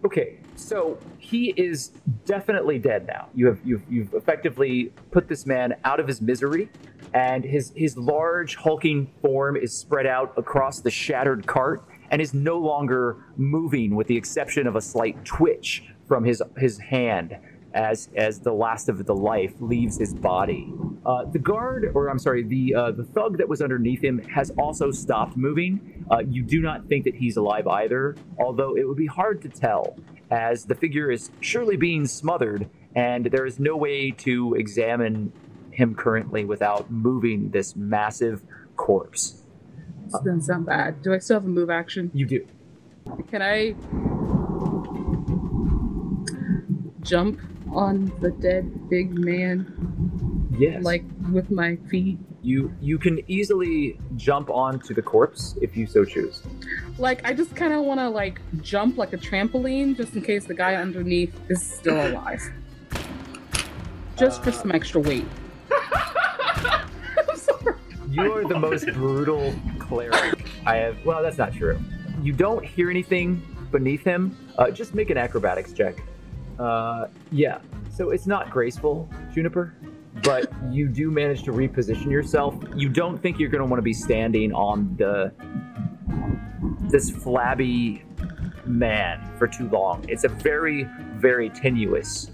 Okay, so he is definitely dead now. You've effectively put this man out of his misery, and his large hulking form is spread out across the shattered cart and is no longer moving, with the exception of a slight twitch from his hand as the last of the life leaves his body. The thug that was underneath him has also stopped moving. You do not think that he's alive either, although it would be hard to tell, as the figure is surely being smothered, and there is no way to examine him currently without moving this massive corpse. This doesn't sound bad. Do I still have a move action? You do. Can I jump on the dead big man? Yes. Like with my feet? You can easily jump onto the corpse if you so choose. Like, I just kind of want to like jump like a trampoline just in case the guy underneath is still alive. Just for some extra weight. I'm sorry. You are the most brutal cleric I have. Well, that's not true. You don't hear anything beneath him. Just make an acrobatics check. Yeah. So it's not graceful, Juniper, but you do manage to reposition yourself. You don't think you're going to want to be standing on this flabby man for too long. It's a very, very tenuous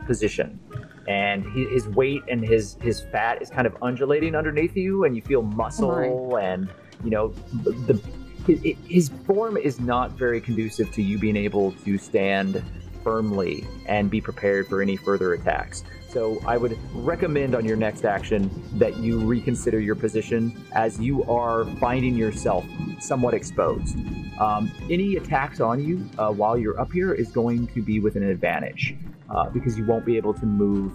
position. And his weight and his fat is kind of undulating underneath you, and you feel muscle, and his form is not very conducive to you being able to stand firmly and be prepared for any further attacks. So I would recommend on your next action that you reconsider your position, as you are finding yourself somewhat exposed. Any attacks on you while you're up here is going to be with an advantage, because you won't be able to move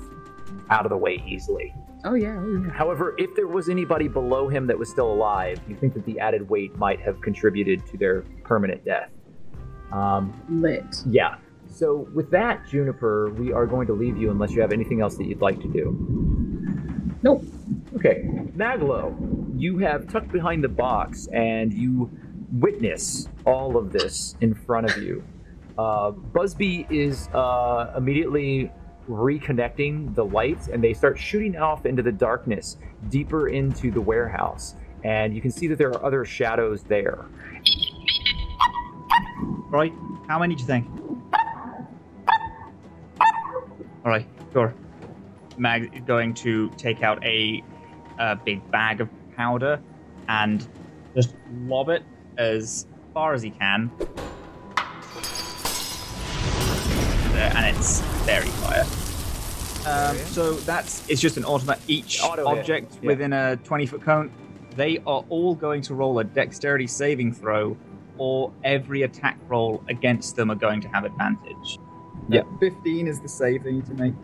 out of the way easily. Oh yeah. However, if there was anybody below him that was still alive, you think that the added weight might have contributed to their permanent death. Lit. Yeah. So with that, Juniper, we are going to leave you unless you have anything else that you'd like to do. Nope. Okay. Maglo, you have tucked behind the box and you witness all of this in front of you. Busby is immediately reconnecting the lights, and they start shooting off into the darkness, deeper into the warehouse. And you can see that there are other shadows there. Right, how many do you think? Alright, sure. Mag is going to take out a big bag of powder and just lob it as far as he can. And it's fairy fire. So it's just an automatic. Each object within a 20-foot cone, they are all going to roll a dexterity saving throw, or every attack roll against them are going to have advantage. Yeah, 15 is the save they need to make.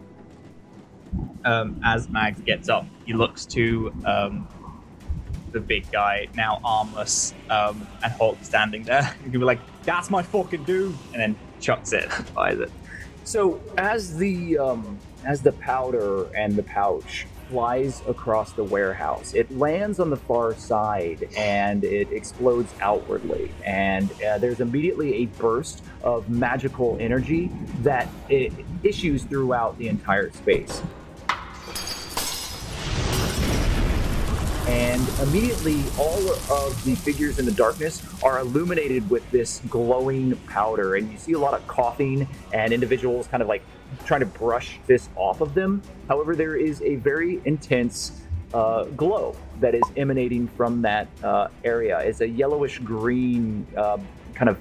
As Mags gets up, he looks to the big guy, now armless, and Hawke standing there. He'll be like, "That's my fucking dude," and then chucks it, fires it. So as the powder and the pouch flies across the warehouse, it lands on the far side and it explodes outwardly. And there's immediately a burst of magical energy that issues throughout the entire space. And immediately, all of the figures in the darkness are illuminated with this glowing powder. And you see a lot of coughing and individuals kind of like trying to brush this off of them. However, there is a very intense glow that is emanating from that area. It's a yellowish green kind of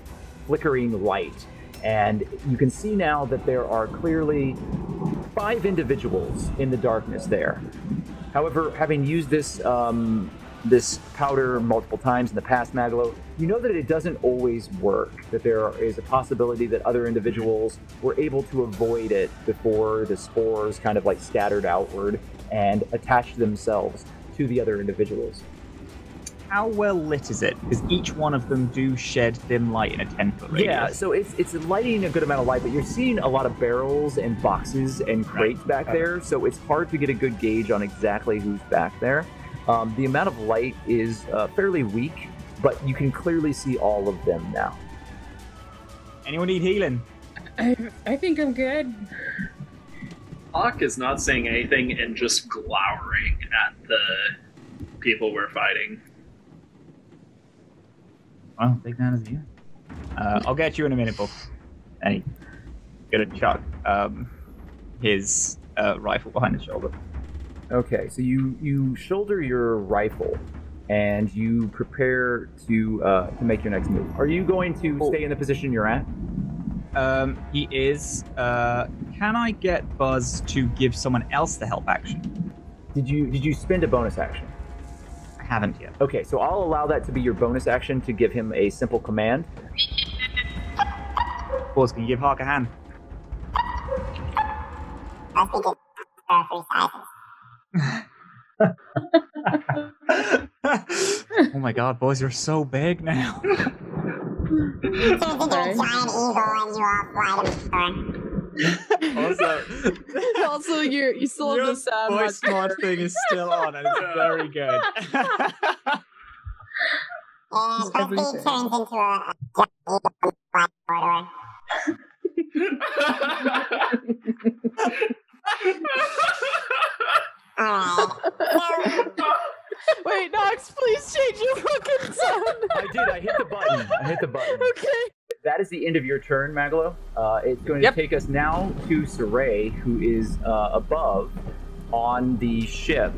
flickering light. And you can see now that there are clearly 5 individuals in the darkness there. However, having used this this powder multiple times in the past, Maglo, you know that it doesn't always work, that there is a possibility that other individuals were able to avoid it before the spores kind of like scattered outward and attached themselves to the other individuals. How well lit is it? Because each one of them do shed dim light in a 10-foot radius. Yeah, so it's lighting a good amount of light, but you're seeing a lot of barrels and boxes and crates back there, so it's hard to get a good gauge on exactly who's back there. The amount of light is fairly weak, but you can clearly see all of them now. Anyone need healing? I think I'm good. Hawke is not saying anything and just glowering at the people we're fighting. Well, big man is here. I'll get you in a minute, Book. And he's gonna chuck his rifle behind his shoulder. Okay, so you shoulder your rifle and you prepare to make your next move. Are you going to stay in the position you're at? He is. Can I get Buzz to give someone else the help action? Did you spend a bonus action? I haven't yet. Okay, so I'll allow that to be your bonus action to give him a simple command. Buzz, can you give Hawke a hand? I think it's 3 sizes. Oh my god, Buzz, you're so big now. So I think you're a giant eagle and you all fly to Also, you still have the sound. Voice mod thing is still on, and it's very good. And Buffy turns into a giant eagle and flies corridor. Alright. Wait, Nox, please change your fucking sound. I did. I hit the button. Okay. That is the end of your turn, Maglo. It's going to take us now to Siraye, who is above on the ship.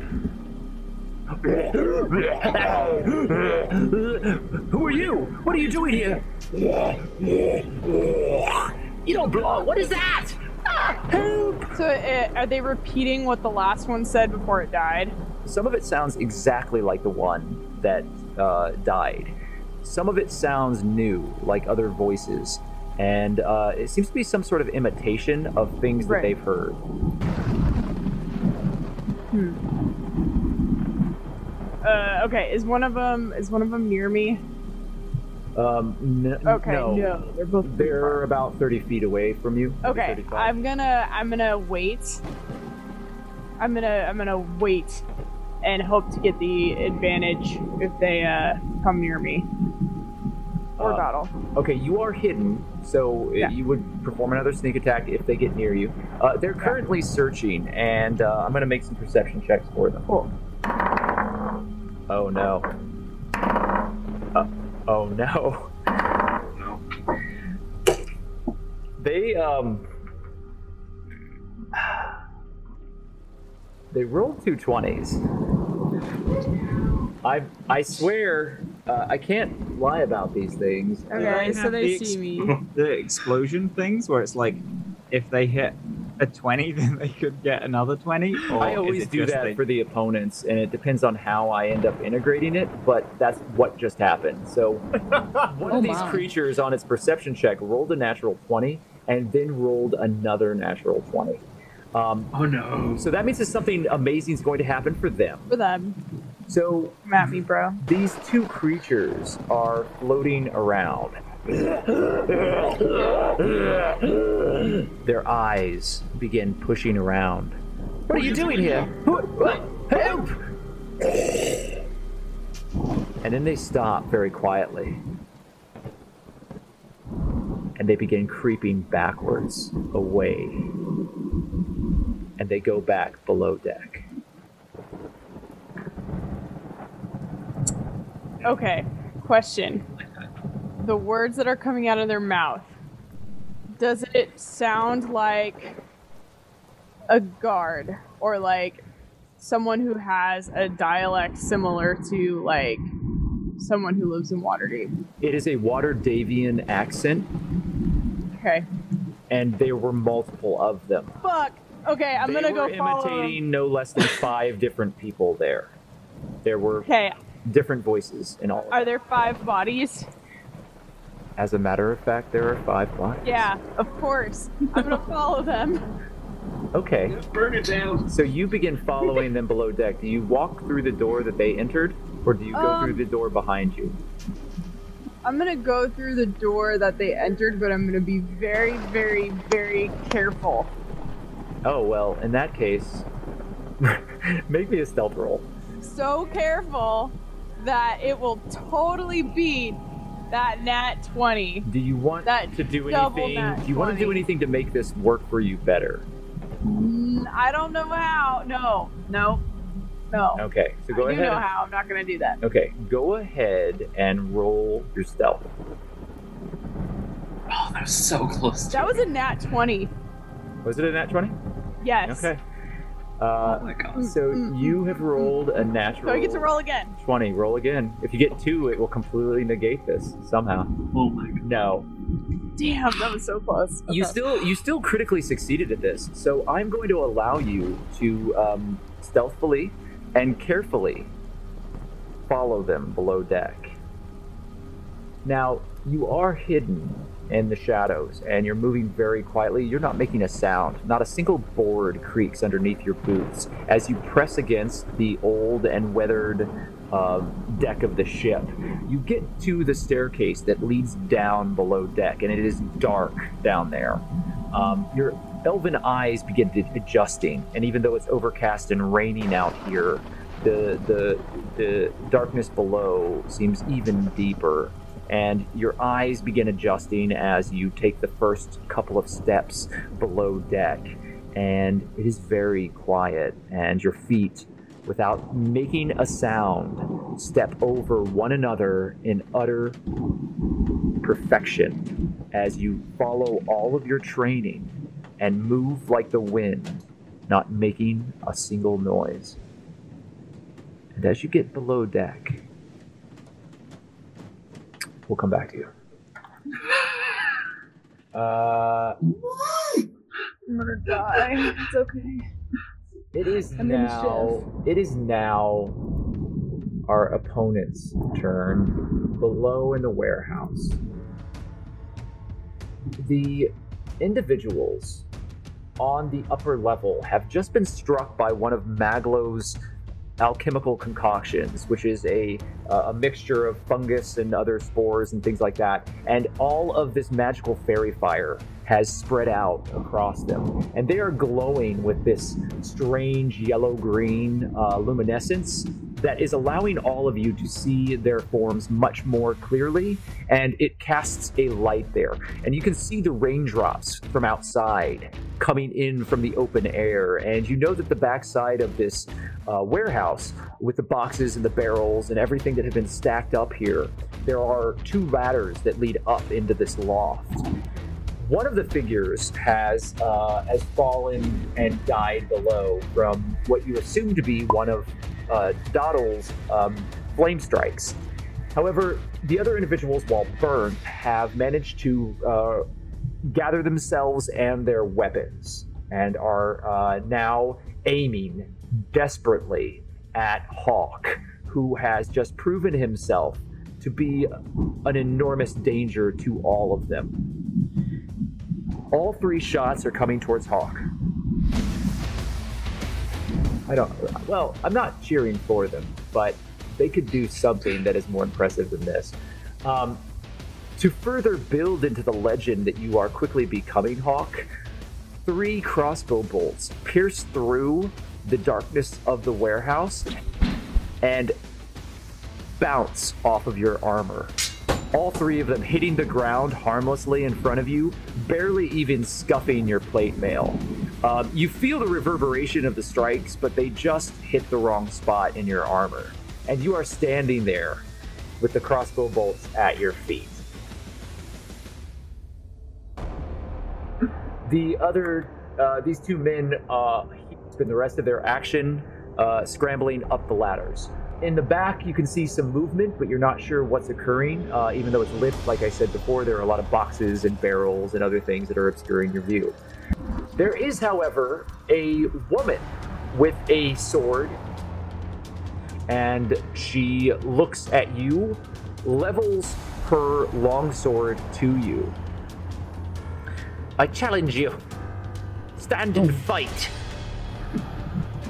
Who are you? What are you doing here? You don't belong. What is that? Help! So are they repeating what the last one said before it died? Some of it sounds exactly like the one that died. Some of it sounds new, like other voices. And it seems to be some sort of imitation of things that they've heard. Okay, is one of them near me? Okay, no, they're both. They're about 30 feet away from you. Okay, 35. I'm gonna wait. I'm gonna wait and hope to get the advantage if they come near me. Or Doddle. Okay, you are hidden, so you would perform another sneak attack if they get near you. They're currently searching, and I'm going to make some perception checks for them. Cool. Oh no. Oh no. No. They rolled 2 20s. I swear, I can't lie about these things. Okay, so they see me. The explosion things where it's like, if they hit a 20, then they could get another 20? Or I always do that for the opponents, and it depends on how I end up integrating it, but that's what just happened. So one of these creatures on its perception check rolled a natural 20, and then rolled another natural 20. Oh no. So that means that something amazing is going to happen for them. For them. So, come at me, bro. These 2 creatures are floating around. Their eyes begin pushing around. What are you doing here? Help! And then they stop very quietly. And they begin creeping backwards, away. And they go back below deck. Okay, question. The words that are coming out of their mouth, does it sound like a guard or like someone who has a dialect similar to like someone who lives in Waterdeep? It is a Waterdavian accent. Okay. And there were multiple of them. Fuck! Okay, I'm gonna go follow them. Imitating no less than 5 different people there. There were different voices in all of them. Are there 5 bodies? As a matter of fact, there are 5 bodies. Yeah, of course. I'm gonna follow them. Okay. Burn it down. So you begin following them below deck. Do you walk through the door that they entered, or do you go through the door behind you? I'm gonna go through the door that they entered, but I'm gonna be very, very, very careful. Oh, well, in that case, make me a stealth roll. So careful that it will totally beat that nat 20. Do you want to do anything? Do you want to do anything to make this work for you better? I don't know how. No. Okay, so go ahead. I do know how. I'm not going to do that. Okay, go ahead and roll your stealth. Oh, that was so close. That was a nat 20. Was it a nat 20? Yes. Okay. Oh my God. So you have rolled a natural. So I get to roll again. 20. Roll again. If you get 2, it will completely negate this somehow. Oh my God. No. Damn, that was so close. Okay. You still critically succeeded at this. So I'm going to allow you to stealthily and carefully follow them below deck. Now, you are hidden in the shadows, and you're moving very quietly. You're not making a sound. Not a single board creaks underneath your boots as you press against the old and weathered deck of the ship. You get to the staircase that leads down below deck, and it is dark down there. Your elven eyes begin adjusting, and even though it's overcast and raining out here, the darkness below seems even deeper. And your eyes begin adjusting as you take the first couple of steps below deck. And it is very quiet, and your feet, without making a sound, step over one another in utter perfection as you follow all of your training and move like the wind, not making a single noise. And as you get below deck, we'll come back to you. I'm gonna die. It's okay. It is now our opponent's turn below in the warehouse. The individuals on the upper level have just been struck by one of Maglo's alchemical concoctions, which is a mixture of fungus and other spores and things like that. And all of this magical fairy fire has spread out across them. And they are glowing with this strange yellow-green luminescence that is allowing all of you to see their forms much more clearly, and it casts a light there. And you can see the raindrops from outside coming in from the open air, and you know that the backside of this warehouse, with the boxes and the barrels and everything that have been stacked up here, there are 2 ladders that lead up into this loft. One of the figures has fallen and died below from what you assume to be one of Doddle's flame strikes. However, the other individuals, while burned, have managed to gather themselves and their weapons and are now aiming desperately at Hawke, who has just proven himself to be an enormous danger to all of them. All 3 shots are coming towards Hawke. I'm not cheering for them, but they could do something that is more impressive than this. To further build into the legend that you are quickly becoming, Hawke, 3 crossbow bolts pierce through the darkness of the warehouse and bounce off of your armor. All 3 of them hitting the ground harmlessly in front of you, barely even scuffing your plate mail. You feel the reverberation of the strikes, but they just hit the wrong spot in your armor. And you are standing there with the crossbow bolts at your feet. These 2 men spend the rest of their action scrambling up the ladders. In the back, you can see some movement, but you're not sure what's occurring. Even though it's lit, like I said before, there are a lot of boxes and barrels and other things that are obscuring your view. There is, however, a woman with a sword, and she looks at you, levels her longsword to you. I challenge you. Stand and fight.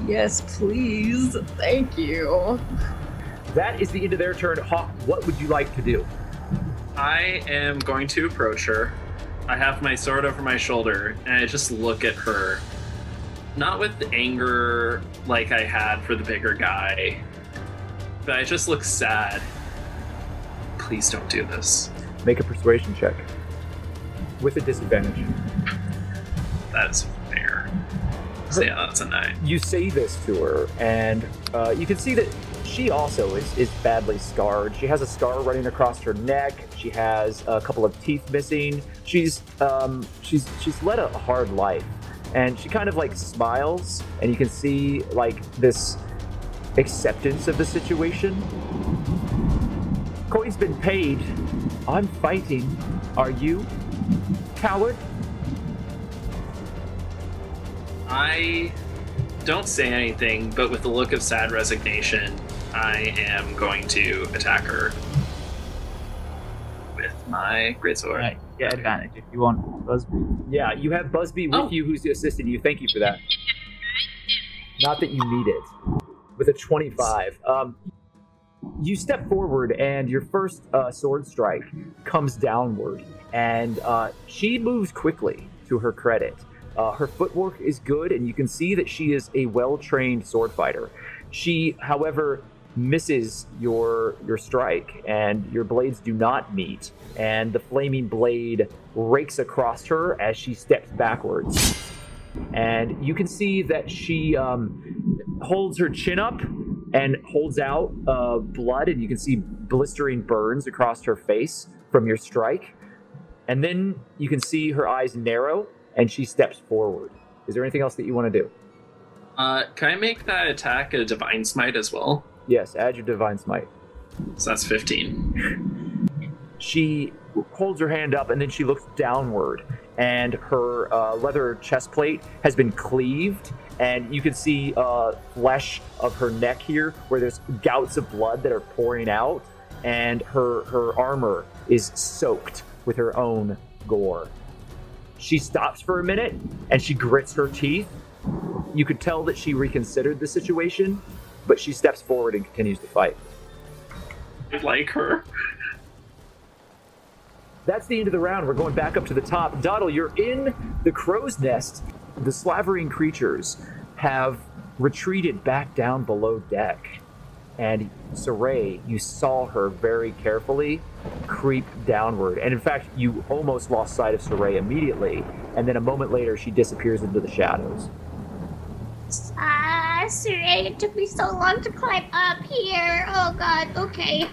Yes, please. Thank you. That is the end of their turn. Hawke, what would you like to do? I am going to approach her. I have my sword over my shoulder, and I just look at her. Not with anger like I had for the bigger guy, but I just look sad. Please don't do this. Make a persuasion check. With a disadvantage. That's fair. So yeah, that's a 9. You say this to her, and you can see that she also is badly scarred. She has a scar running across her neck. She has a couple of teeth missing. She's led a hard life, and she kind of like smiles, and you can see like this acceptance of the situation. Coin's been paid. I'm fighting. Are you, coward? I don't say anything, but with a look of sad resignation, I am going to attack her with my greatsword. Right. Get advantage if you want, Busby. Yeah, you have Busby with you who's assisting you. Thank you for that. Not that you need it. With a 25. You step forward, and your first sword strike comes downward, and she moves quickly, to her credit. Her footwork is good, and you can see that she is a well-trained sword fighter. She, however, misses your strike, and your blades do not meet, and the flaming blade rakes across her as she steps backwards. And you can see that she holds her chin up and holds out blood, and you can see blistering burns across her face from your strike. And then you can see her eyes narrow, and she steps forward. Is there anything else that you want to do? Can I make that attack a Divine Smite as well? Yes, add your Divine Smite. So that's 15. She holds her hand up, and then she looks downward, and her leather chest plate has been cleaved, and you can see flesh of her neck here, where there's gouts of blood that are pouring out, and her armor is soaked with her own gore. She stops for a minute, and she grits her teeth. You could tell that she reconsidered the situation, but she steps forward and continues to fight. I like her. That's the end of the round. We're going back up to the top. Doddle, you're in the crow's nest. The slavering creatures have retreated back down below deck. And Siraye, you saw her very carefully creep downward. And in fact, you almost lost sight of Siraye immediately. And then a moment later, she disappears into the shadows. Siraye, it took me so long to climb up here. Oh god, okay.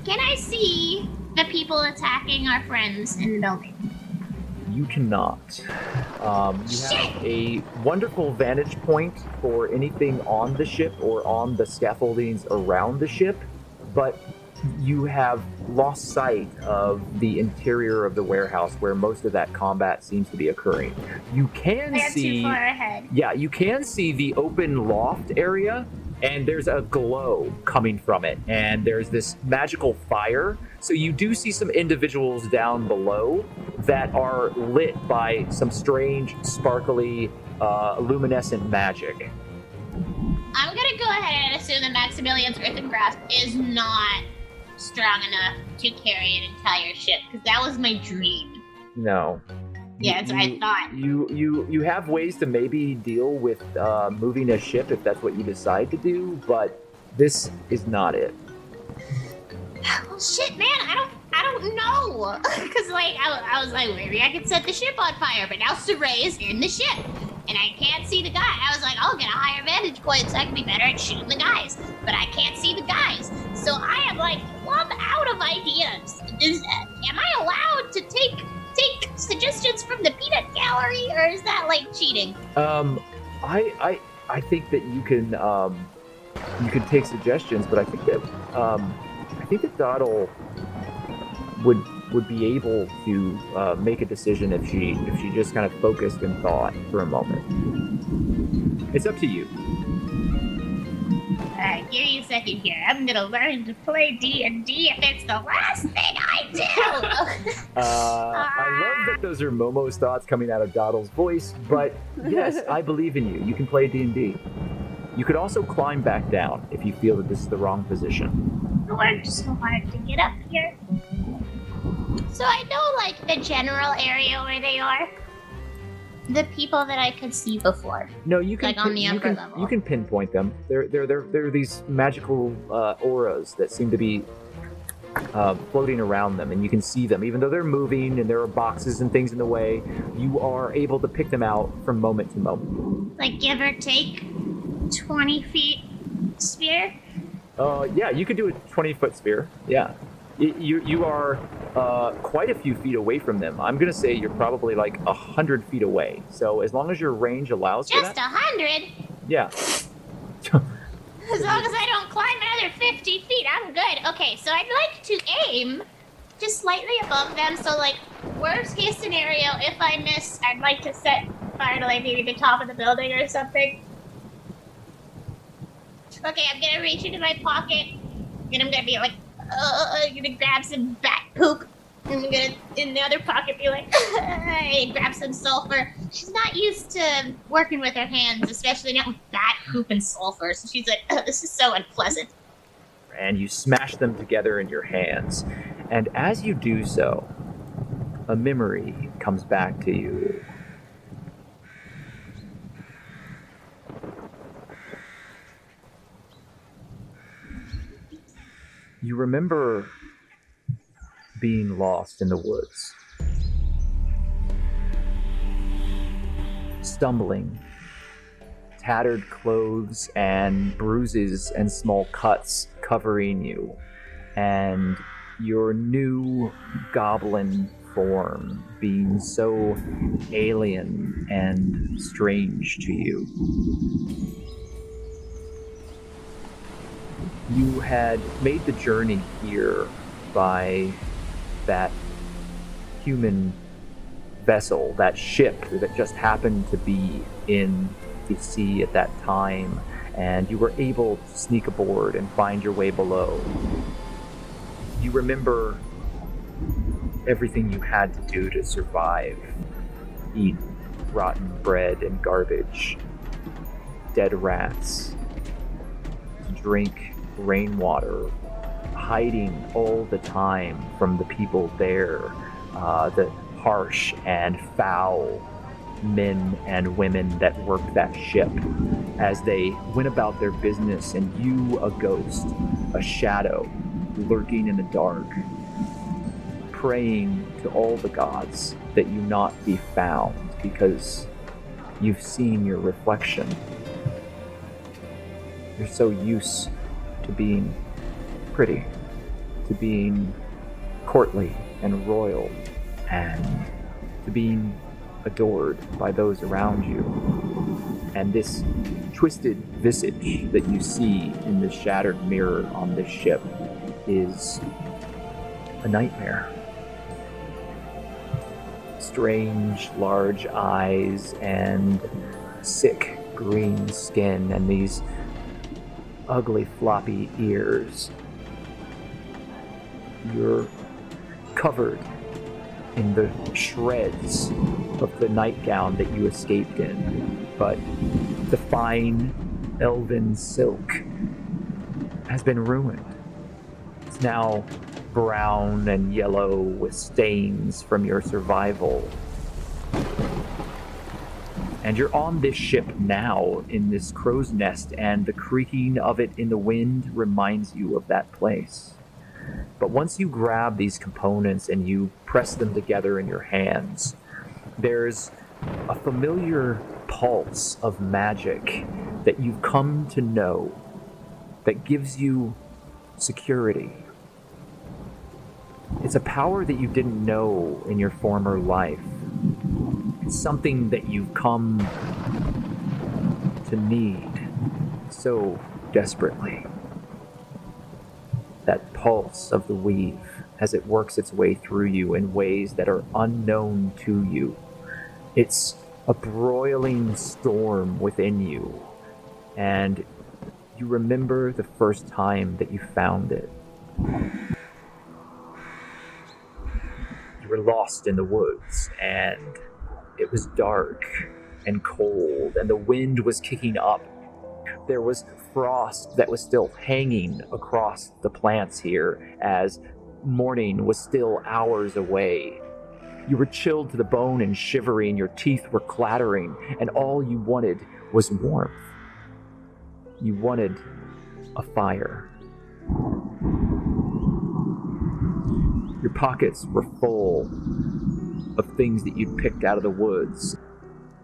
Can I see the people attacking our friends in the building? You cannot. You have a wonderful vantage point for anything on the ship or on the scaffoldings around the ship, but you have lost sight of the interior of the warehouse where most of that combat seems to be occurring. You can see... too far ahead. Yeah, you can see the open loft area, and there's a glow coming from it, and there's this magical fire. So you do see some individuals down below that are lit by some strange, sparkly, luminescent magic. I'm gonna go ahead and assume that Maximilian's Earthen Grasp is not strong enough to carry an entire ship, because that was my dream. No. Yeah, that's what I thought. You have ways to maybe deal with moving a ship if that's what you decide to do, but this is not it. Well, shit, man, I don't know, because like I was like, maybe I could set the ship on fire, but now Siraye is in the ship, and I can't see the guy. I was like, I'll get a higher vantage point so I can be better at shooting the guys, but I can't see the guys, so I am like plumb out of ideas. Am I allowed to take suggestions from the peanut gallery, or is that like cheating? I think that you can take suggestions, but I think that Doddle would be able to make a decision if she just kind of focused and thought for a moment. It's up to you. Alright, give me a second here. I'm gonna learn to play D&D if it's the last thing I do! I love that those are Momo's thoughts coming out of Doddle's voice, but yes, I believe in you. You can play D&D. You could also climb back down if you feel that this is the wrong position. I worked so hard to get up here. So I know, like, the general area where they are. The people that I could see before. No, you can like on the upper level. You can pinpoint them. They're these magical auras that seem to be floating around them, and you can see them. Even though they're moving and there are boxes and things in the way, you are able to pick them out from moment to moment. Like, give or take 20 feet sphere? Yeah, you could do a 20-foot sphere. Yeah. You are quite a few feet away from them. I'm going to say you're probably like 100 feet away. So as long as your range allows for that. Just 100? Yeah. As long as I don't climb another 50 feet, I'm good. Okay, so I'd like to aim just slightly above them. So, like, worst case scenario, if I miss, I'd like to set fire to, like, maybe the top of the building or something. Okay, I'm gonna reach into my pocket, and I'm gonna be like, I'm gonna grab some bat poop. And I'm gonna, in the other pocket, be like, hey, grab some sulfur. She's not used to working with her hands, especially not with bat poop and sulfur. So she's like, this is so unpleasant. And you smash them together in your hands. And as you do so, a memory comes back to you. You remember being lost in the woods, stumbling, tattered clothes and bruises and small cuts covering you, and your new goblin form being so alien and strange to you. You had made the journey here by that human vessel, that ship that just happened to be in the sea at that time, and you were able to sneak aboard and find your way below. You remember everything you had to do to survive. Eat rotten bread and garbage, dead rats, drink rainwater, hiding all the time from the people there, the harsh and foul men and women that worked that ship, as they went about their business, and you, a ghost, a shadow, lurking in the dark, praying to all the gods that you not be found, because you've seen your reflection. You're so used to being pretty, to being courtly and royal, and to being adored by those around you. And this twisted visage that you see in the shattered mirror on this ship is a nightmare. Strange, large eyes and sick green skin and these ugly floppy ears. You're covered in the shreds of the nightgown that you escaped in, but the fine elven silk has been ruined. It's now brown and yellow with stains from your survival. And you're on this ship now in this crow's nest, and the creaking of it in the wind reminds you of that place. But once you grab these components and you press them together in your hands, there's a familiar pulse of magic that you've come to know that gives you security. It's a power that you didn't know in your former life. It's something that you've come to need so desperately. That pulse of the weave as it works its way through you in ways that are unknown to you. It's a broiling storm within you, and you remember the first time that you found it. You were lost in the woods, and it was dark and cold, and the wind was kicking up. There was frost that was still hanging across the plants here, as morning was still hours away. You were chilled to the bone and shivering, your teeth were clattering, and all you wanted was warmth. You wanted a fire. Your pockets were full of things that you'd picked out of the woods.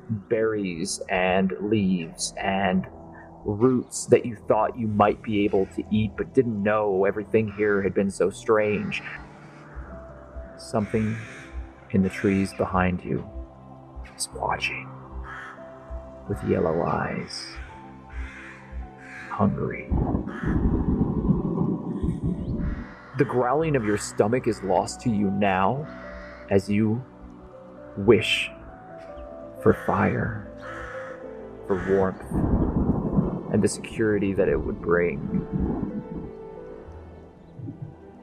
Berries and leaves and roots that you thought you might be able to eat, but didn't know everything here had been so strange. Something in the trees behind you is watching with yellow eyes, hungry. The growling of your stomach is lost to you now as you wish for fire, for warmth, and the security that it would bring.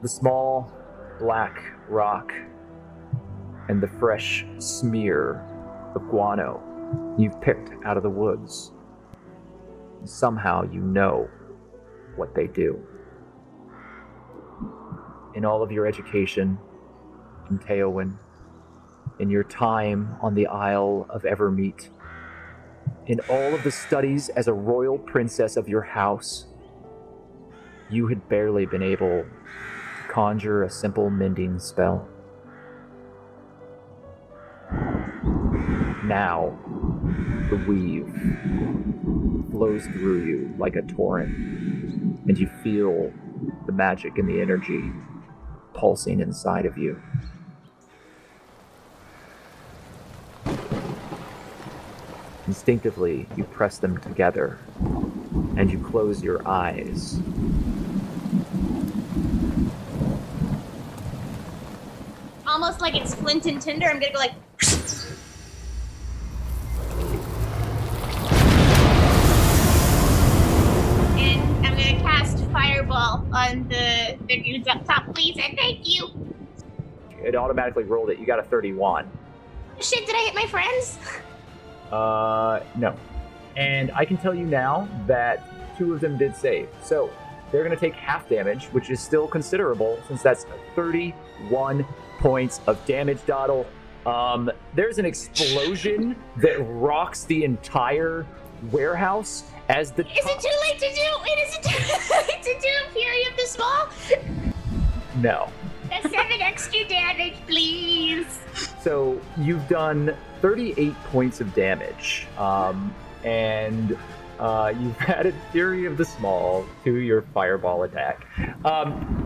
The small black rock and the fresh smear of guano you've picked out of the woods. Somehow you know what they do. In all of your education in Teowin, in your time on the Isle of Evermeet, in all of the studies as a royal princess of your house, you had barely been able to conjure a simple mending spell. Now, the weave flows through you like a torrent, and you feel the magic and the energy pulsing inside of you. Instinctively, you press them together, and you close your eyes. Almost like it's flint and tinder, I'm gonna go like... And I'm gonna cast Fireball on the dudes up top, please, and thank you! It automatically rolled it. You got a 31. Shit, did I hit my friends? No. And I can tell you now that 2 of them did save. So they're going to take half damage, which is still considerable since that's 31 points of damage, Doddle. There's an explosion that rocks the entire warehouse as the... Is it too late to do? Wait, is it too late to do Fury of the Small? No. That's 7 extra damage, please. So you've done 38 points of damage, and you've added Fury of the Small to your fireball attack.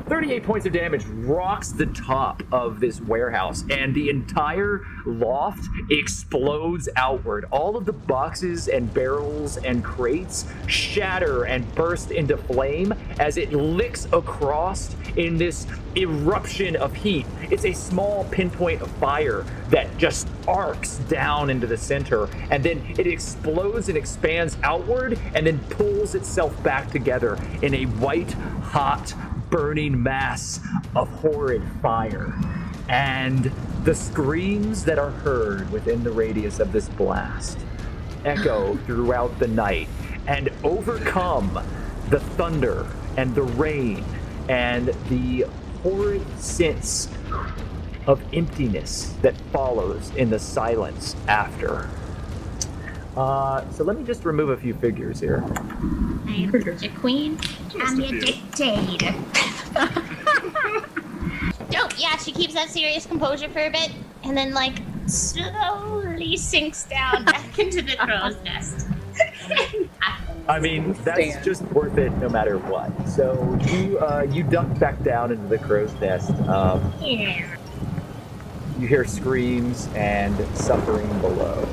38 points of damage rocks the top of this warehouse, and the entire loft explodes outward. All of the boxes and barrels and crates shatter and burst into flame as it licks across in this eruption of heat. It's a small pinpoint of fire that just arcs down into the center, and then it explodes and expands outward and then pulls itself back together in a white, hot, burning mass of horrid fire. And the screams that are heard within the radius of this blast echo throughout the night and overcome the thunder and the rain and the horrid sense of emptiness that follows in the silence after. So let me just remove a few figures here. I am the queen. I'm your dictator. Dope. Yeah, she keeps that serious composure for a bit, and then like slowly sinks down back into the crow's nest. I mean, that's just worth it no matter what. So you duck back down into the crow's nest. Yeah. You hear screams and suffering below.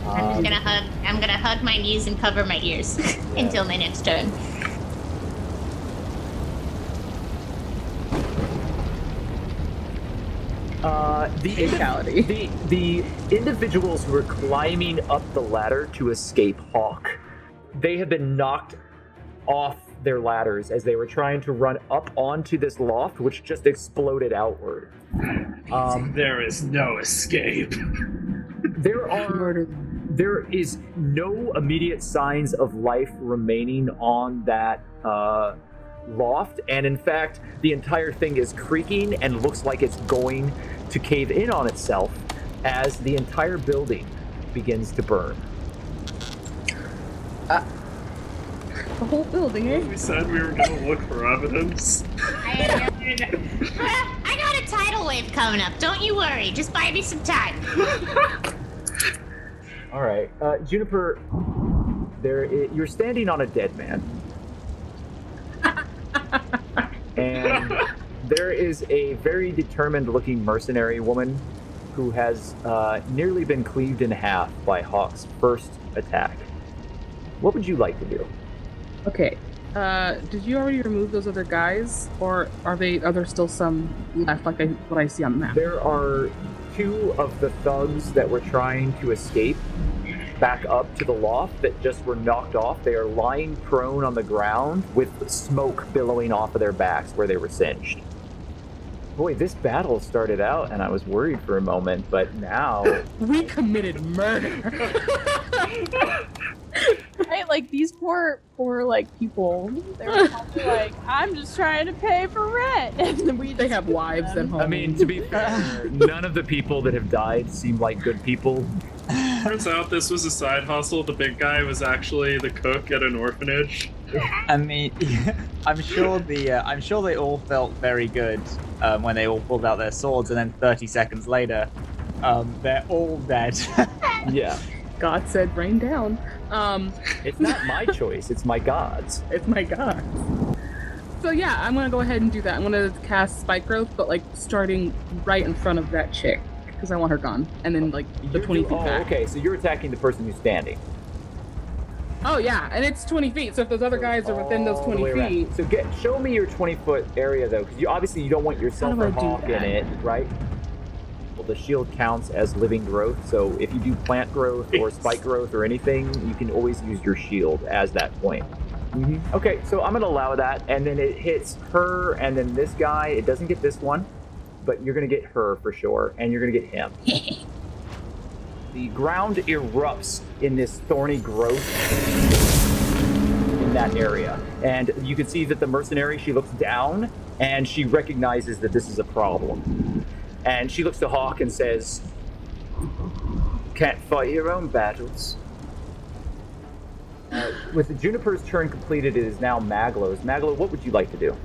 I'm gonna hug my knees and cover my ears until my next turn. The individuals who are climbing up the ladder to escape Hawke, they have been knocked off their ladders as they were trying to run up onto this loft, which just exploded outward. There is no escape. There is no immediate signs of life remaining on that loft, and in fact, the entire thing is creaking and looks like it's going to cave in on itself as the entire building begins to burn. The whole building, eh? We said we were going to look for evidence. I got a tidal wave coming up. Don't you worry. Just buy me some time. All right, Juniper, you're standing on a dead man. And there is a very determined-looking mercenary woman who has nearly been cleaved in half by Hawke's first attack. What would you like to do? Okay. Did you already remove those other guys, or are there still some left, like what I see on the map? There are 2 of the thugs that were trying to escape back up to the loft that just were knocked off. They are lying prone on the ground with smoke billowing off of their backs where they were singed. Boy, this battle started out and I was worried for a moment, but now... We committed murder! Right, like these poor like people. They were probably like, I'm just trying to pay for rent, and then they have wives at home. I mean, to be fair, none of the people that have died seem like good people. Turns out this was a side hustle. The big guy was actually the cook at an orphanage. I mean, I'm sure they all felt very good when they all pulled out their swords, and then 30 seconds later, they're all dead. Yeah. God said, rain down. It's not my choice, it's my god's. It's my god's. So yeah, I'm gonna go ahead and do that. I'm gonna cast Spike Growth, but like starting right in front of that chick, because I want her gone. And then like the 20 feet back. Okay, so you're attacking the person who's standing. Oh yeah, and it's 20 feet, so if those other guys are within those 20 feet... So show me your 20-foot area though, because obviously you don't want yourself or Hawke in it, right? Well, the shield counts as living growth, so if you do plant growth or spike growth or anything, you can always use your shield as that point. Mm-hmm. Okay, so I'm going to allow that, and then it hits her, and then this guy. It doesn't get this one, but you're going to get her for sure, and you're going to get him. The ground erupts in this thorny growth in that area. And you can see that the mercenary, she looks down and she recognizes that this is a problem. And she looks to Hawke and says, "Can't fight your own battles." With the Juniper's turn completed, it is now Maglo's. Maglo, what would you like to do?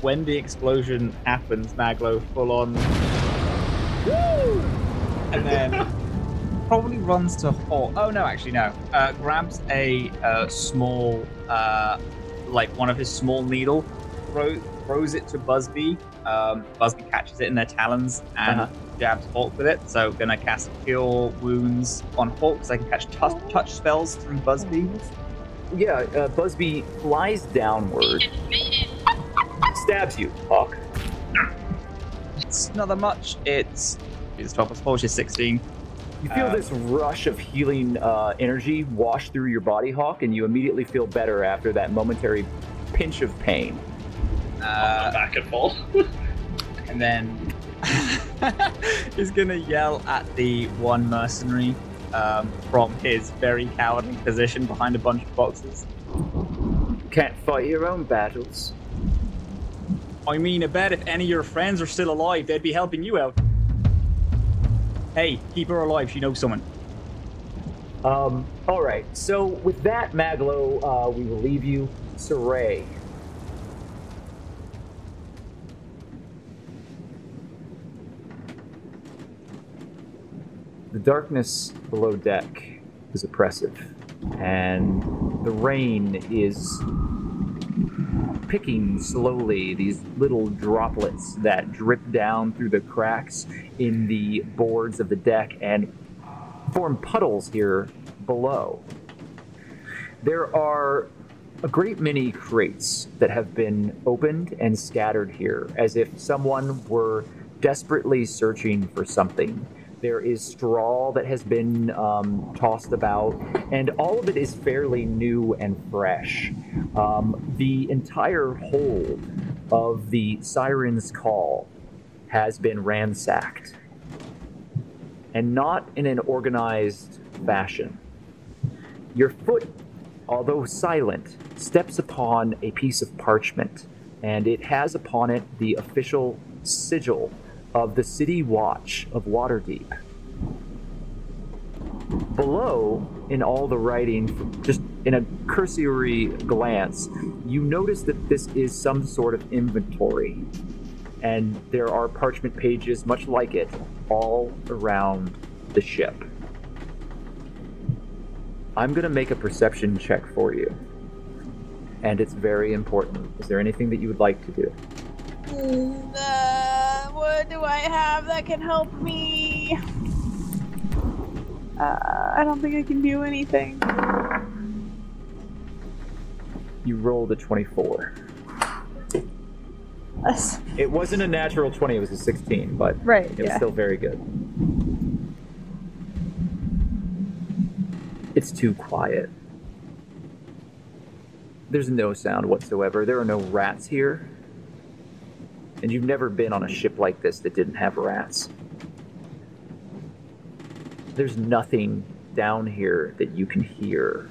When the explosion happens, Maglo full on, woo! And then probably runs to Hawke. Oh no, actually no. Grabs a small, like one of his small needle, throws it to Busby. Busby catches it in their talons and jabs Hawke with it. So gonna cast Cure Wounds on Hawke because I can catch touch spells from Busby. Yeah, Busby flies downward, stabs you, Hawke. It's not that much. It's 12 plus 4, which is 16. You feel this rush of healing energy wash through your body, Hawke, and you immediately feel better after that momentary pinch of pain. Back and fall. And then he's gonna yell at the one mercenary from his very cowardly position behind a bunch of boxes. Can't fight your own battles. I mean, I bet if any of your friends are still alive, they'd be helping you out. Hey, keep her alive, she knows someone. Alright, so with that, Maglo, we will leave you. Siraye. The darkness below deck is oppressive, and the rain is picking slowly these little droplets that drip down through the cracks in the boards of the deck and form puddles here below. There are a great many crates that have been opened and scattered here, as if someone were desperately searching for something. There is straw that has been tossed about, and all of it is fairly new and fresh. The entire hold of the Siren's Call has been ransacked, and not in an organized fashion. Your foot, although silent, steps upon a piece of parchment, and it has upon it the official sigil of the City Watch of Waterdeep. Below, in all the writing, just in a cursory glance, you notice that this is some sort of inventory, and there are parchment pages much like it all around the ship. I'm going to make a perception check for you, and it's very important. Is there anything that you would like to do? What do I have that can help me? I don't think I can do anything. You rolled a 24. It wasn't a natural 20, it was a 16, but it was still very good. It's too quiet. There's no sound whatsoever. There are no rats here. And you've never been on a ship like this that didn't have rats. There's nothing down here that you can hear.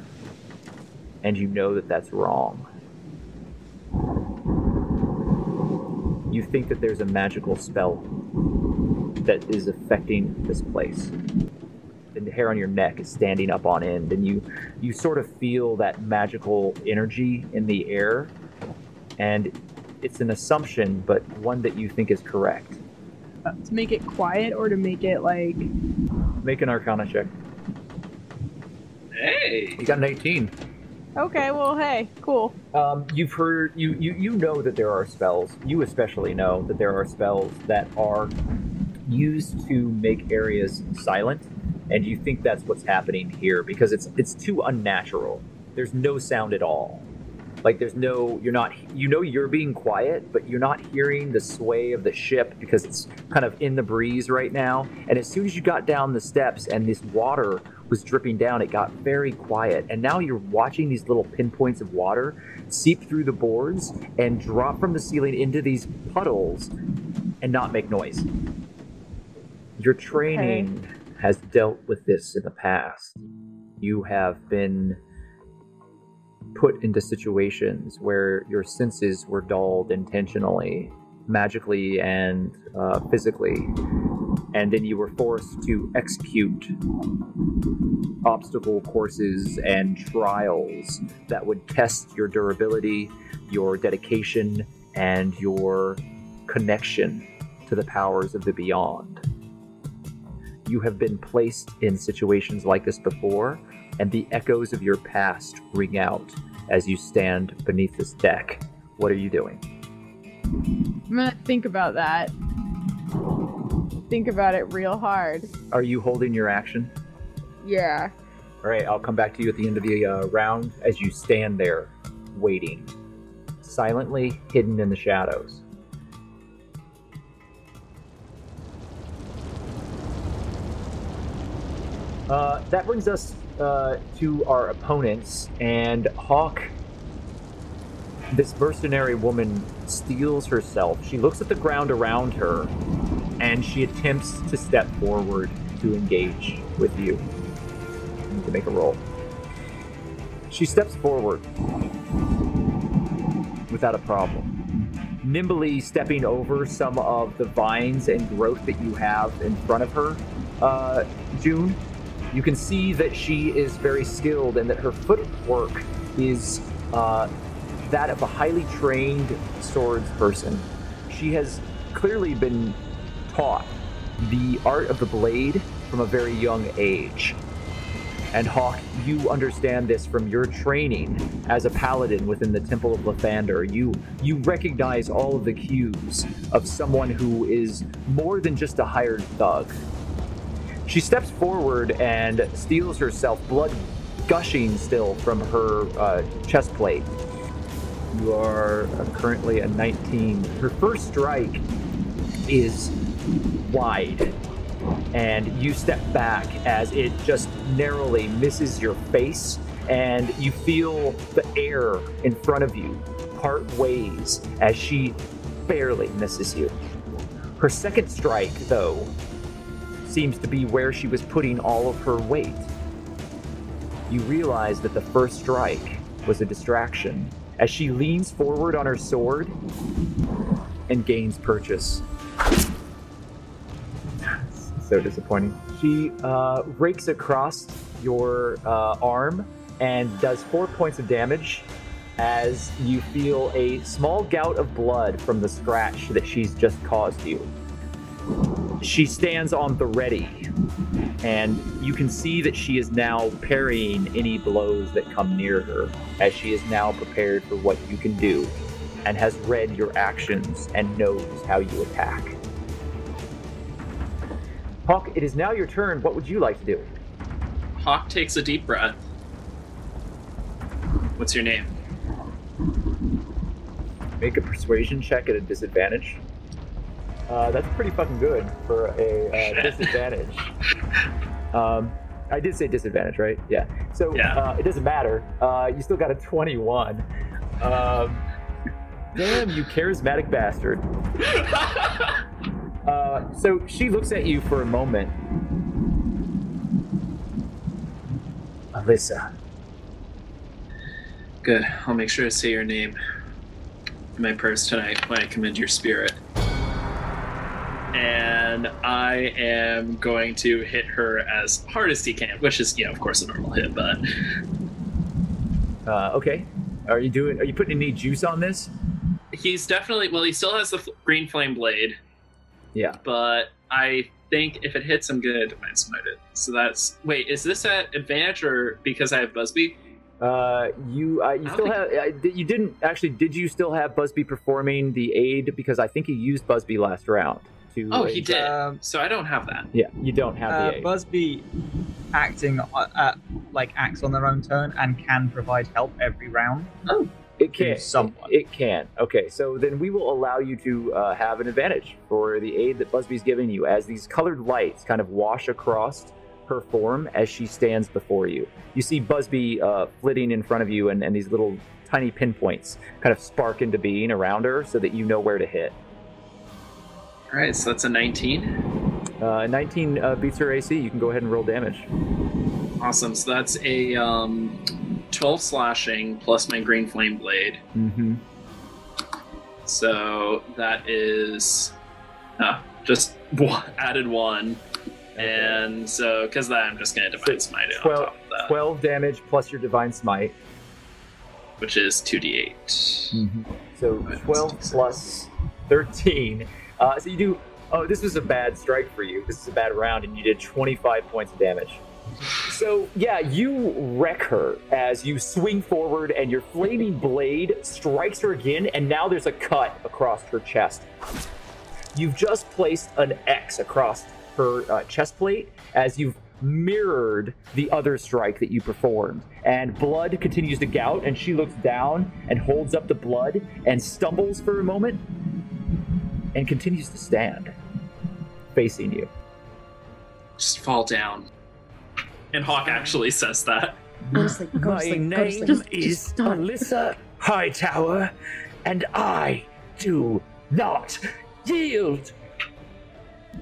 And you know that that's wrong. You think that there's a magical spell that is affecting this place. The hair on your neck is standing up on end, and you sort of feel that magical energy in the air, and it's an assumption, but one that you think is correct. To make it quiet, or to make it like... Make an Arcana check. Hey! You got an 18. Okay, well, hey, cool. You've heard, you know that there are spells, you especially know that there are spells that are used to make areas silent, and you think that's what's happening here, because it's too unnatural. There's no sound at all. Like, there's no, you're not, you know you're being quiet, but you're not hearing the sway of the ship because it's kind of in the breeze right now. And as soon as you got down the steps and this water was dripping down, it got very quiet. And now you're watching these little pinpoints of water seep through the boards and drop from the ceiling into these puddles and not make noise. Your training has dealt with this in the past. You have been put into situations where your senses were dulled intentionally, magically and physically, and then you were forced to execute obstacle courses and trials that would test your durability, your dedication, and your connection to the powers of the beyond. You have been placed in situations like this before, and the echoes of your past ring out as you stand beneath this deck. What are you doing? I'm gonna think about that. Think about it real hard. Are you holding your action? Yeah. All right, I'll come back to you at the end of the round as you stand there, waiting, silently hidden in the shadows. That brings us to our opponents, and Hawke, this mercenary woman, steels herself. She looks at the ground around her, and she attempts to step forward to engage with you. You need to make a roll. She steps forward without a problem, nimbly stepping over some of the vines and growth that you have in front of her. June, you can see that she is very skilled and that her footwork is that of a highly trained swords person. She has clearly been taught the art of the blade from a very young age. And Hawke, you understand this from your training as a paladin within the Temple of Lathander. You recognize all of the cues of someone who is more than just a hired thug. She steps forward and steels herself, blood gushing still from her chest plate. You are currently a 19. Her first strike is wide, and you step back as it just narrowly misses your face, and you feel the air in front of you part ways as she barely misses you. Her second strike, though, seems to be where she was putting all of her weight. You realize that the first strike was a distraction as she leans forward on her sword and gains purchase. So disappointing. She rakes across your arm and does 4 points of damage as you feel a small gout of blood from the scratch that she's just caused you. She stands on the ready, and you can see that she is now parrying any blows that come near her, as she is now prepared for what you can do, and has read your actions and knows how you attack. Hawke, it is now your turn. What would you like to do? Hawke takes a deep breath. What's your name? Make a persuasion check at a disadvantage. That's pretty fucking good for a disadvantage. I did say disadvantage, right? Yeah. So yeah. It doesn't matter. You still got a 21. Damn, you charismatic bastard. So she looks at you for a moment. Alyssa. Good. I'll make sure to say your name in my purse tonight when I commend your spirit. And I am going to hit her as hard as he can, which is, of course, a normal hit, but... Okay. Are you putting any juice on this? He's definitely... Well, he still has the green flame blade. Yeah. But I think if it hits, I'm going to Divine Smite it. So that's... Wait, is this at advantage or because I have Busby? You still have... you didn't... Actually, did you still have Busby performing the aid? Because I think he used Busby last round. He did. So I don't have that. Yeah, you don't have the aid. Busby acts on their own turn and can provide help every round. Oh, it can. It can. Okay, so then we will allow you to have an advantage for the aid that Busby's giving you as these colored lights kind of wash across her form as she stands before you. You see Busby flitting in front of you, and these little tiny pinpoints kind of spark into being around her so that you know where to hit. All right, so that's a 19. 19 beats her AC. You can go ahead and roll damage. Awesome. So that's a 12 slashing plus my green flame blade. Mm-hmm. So that is just added 1. And so, because of that, I'm just going to Divine Smite it on top of that. 12 damage plus your Divine Smite. Which is 2d8. Mm-hmm. So 12 plus 13. So you do... Oh, this was a bad strike for you. This is a bad round, and you did 25 points of damage. So, yeah, you wreck her as you swing forward, and your flaming blade strikes her again, and now there's a cut across her chest. You've just placed an X across her chest plate as you've mirrored the other strike that you performed. And blood continues to gout, and she looks down and holds up the blood and stumbles for a moment and continues to stand, facing you. Just fall down. And Hawke actually says that. My name is Alyssa Hightower, and I do not yield.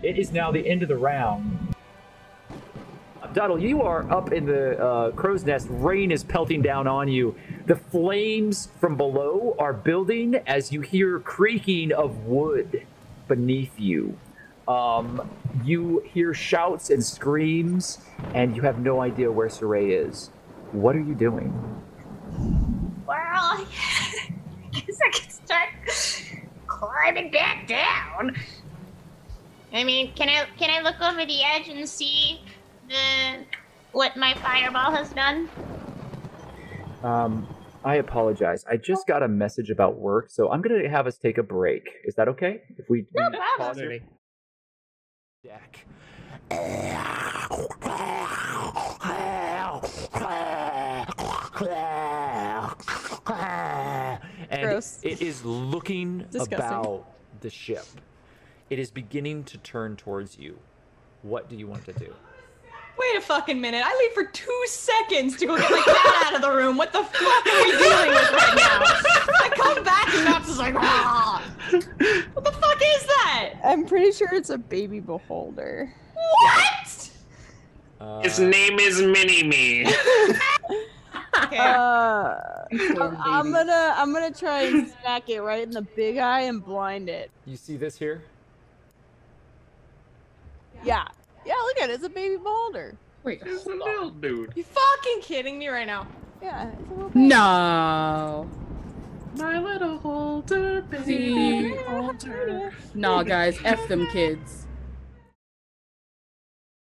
It is now the end of the round. Doddle, you are up in the crow's nest. Rain is pelting down on you. The flames from below are building as you hear creaking of wood beneath you. You hear shouts and screams, and you have no idea where Siraye is. What are you doing? Well, I guess I can start climbing back down. I mean, can I look over the edge and see what my fireball has done? I apologize. I just got a message about work, so I'm gonna have us take a break. Is that okay? If we No pause problem. here? Deck. And Gross. it is looking Disgusting. about the ship. It is beginning to turn towards you. What do you want to do? Wait a fucking minute. I leave for 2 seconds to go get my cat out of the room. What the fuck are we dealing with right now? I come back and Matt's just like, ah. What the fuck is that? I'm pretty sure it's a baby beholder. What? His name is Mini-Me. Okay. I'm gonna try and smack it right in the big eye and blind it. You see this here? Yeah. Yeah, look at it. It's a baby beholder. Wait, It's a little dude. You fucking kidding me right now? Yeah, it's a little baby. no. My little holder, baby Nah, guys, F them kids.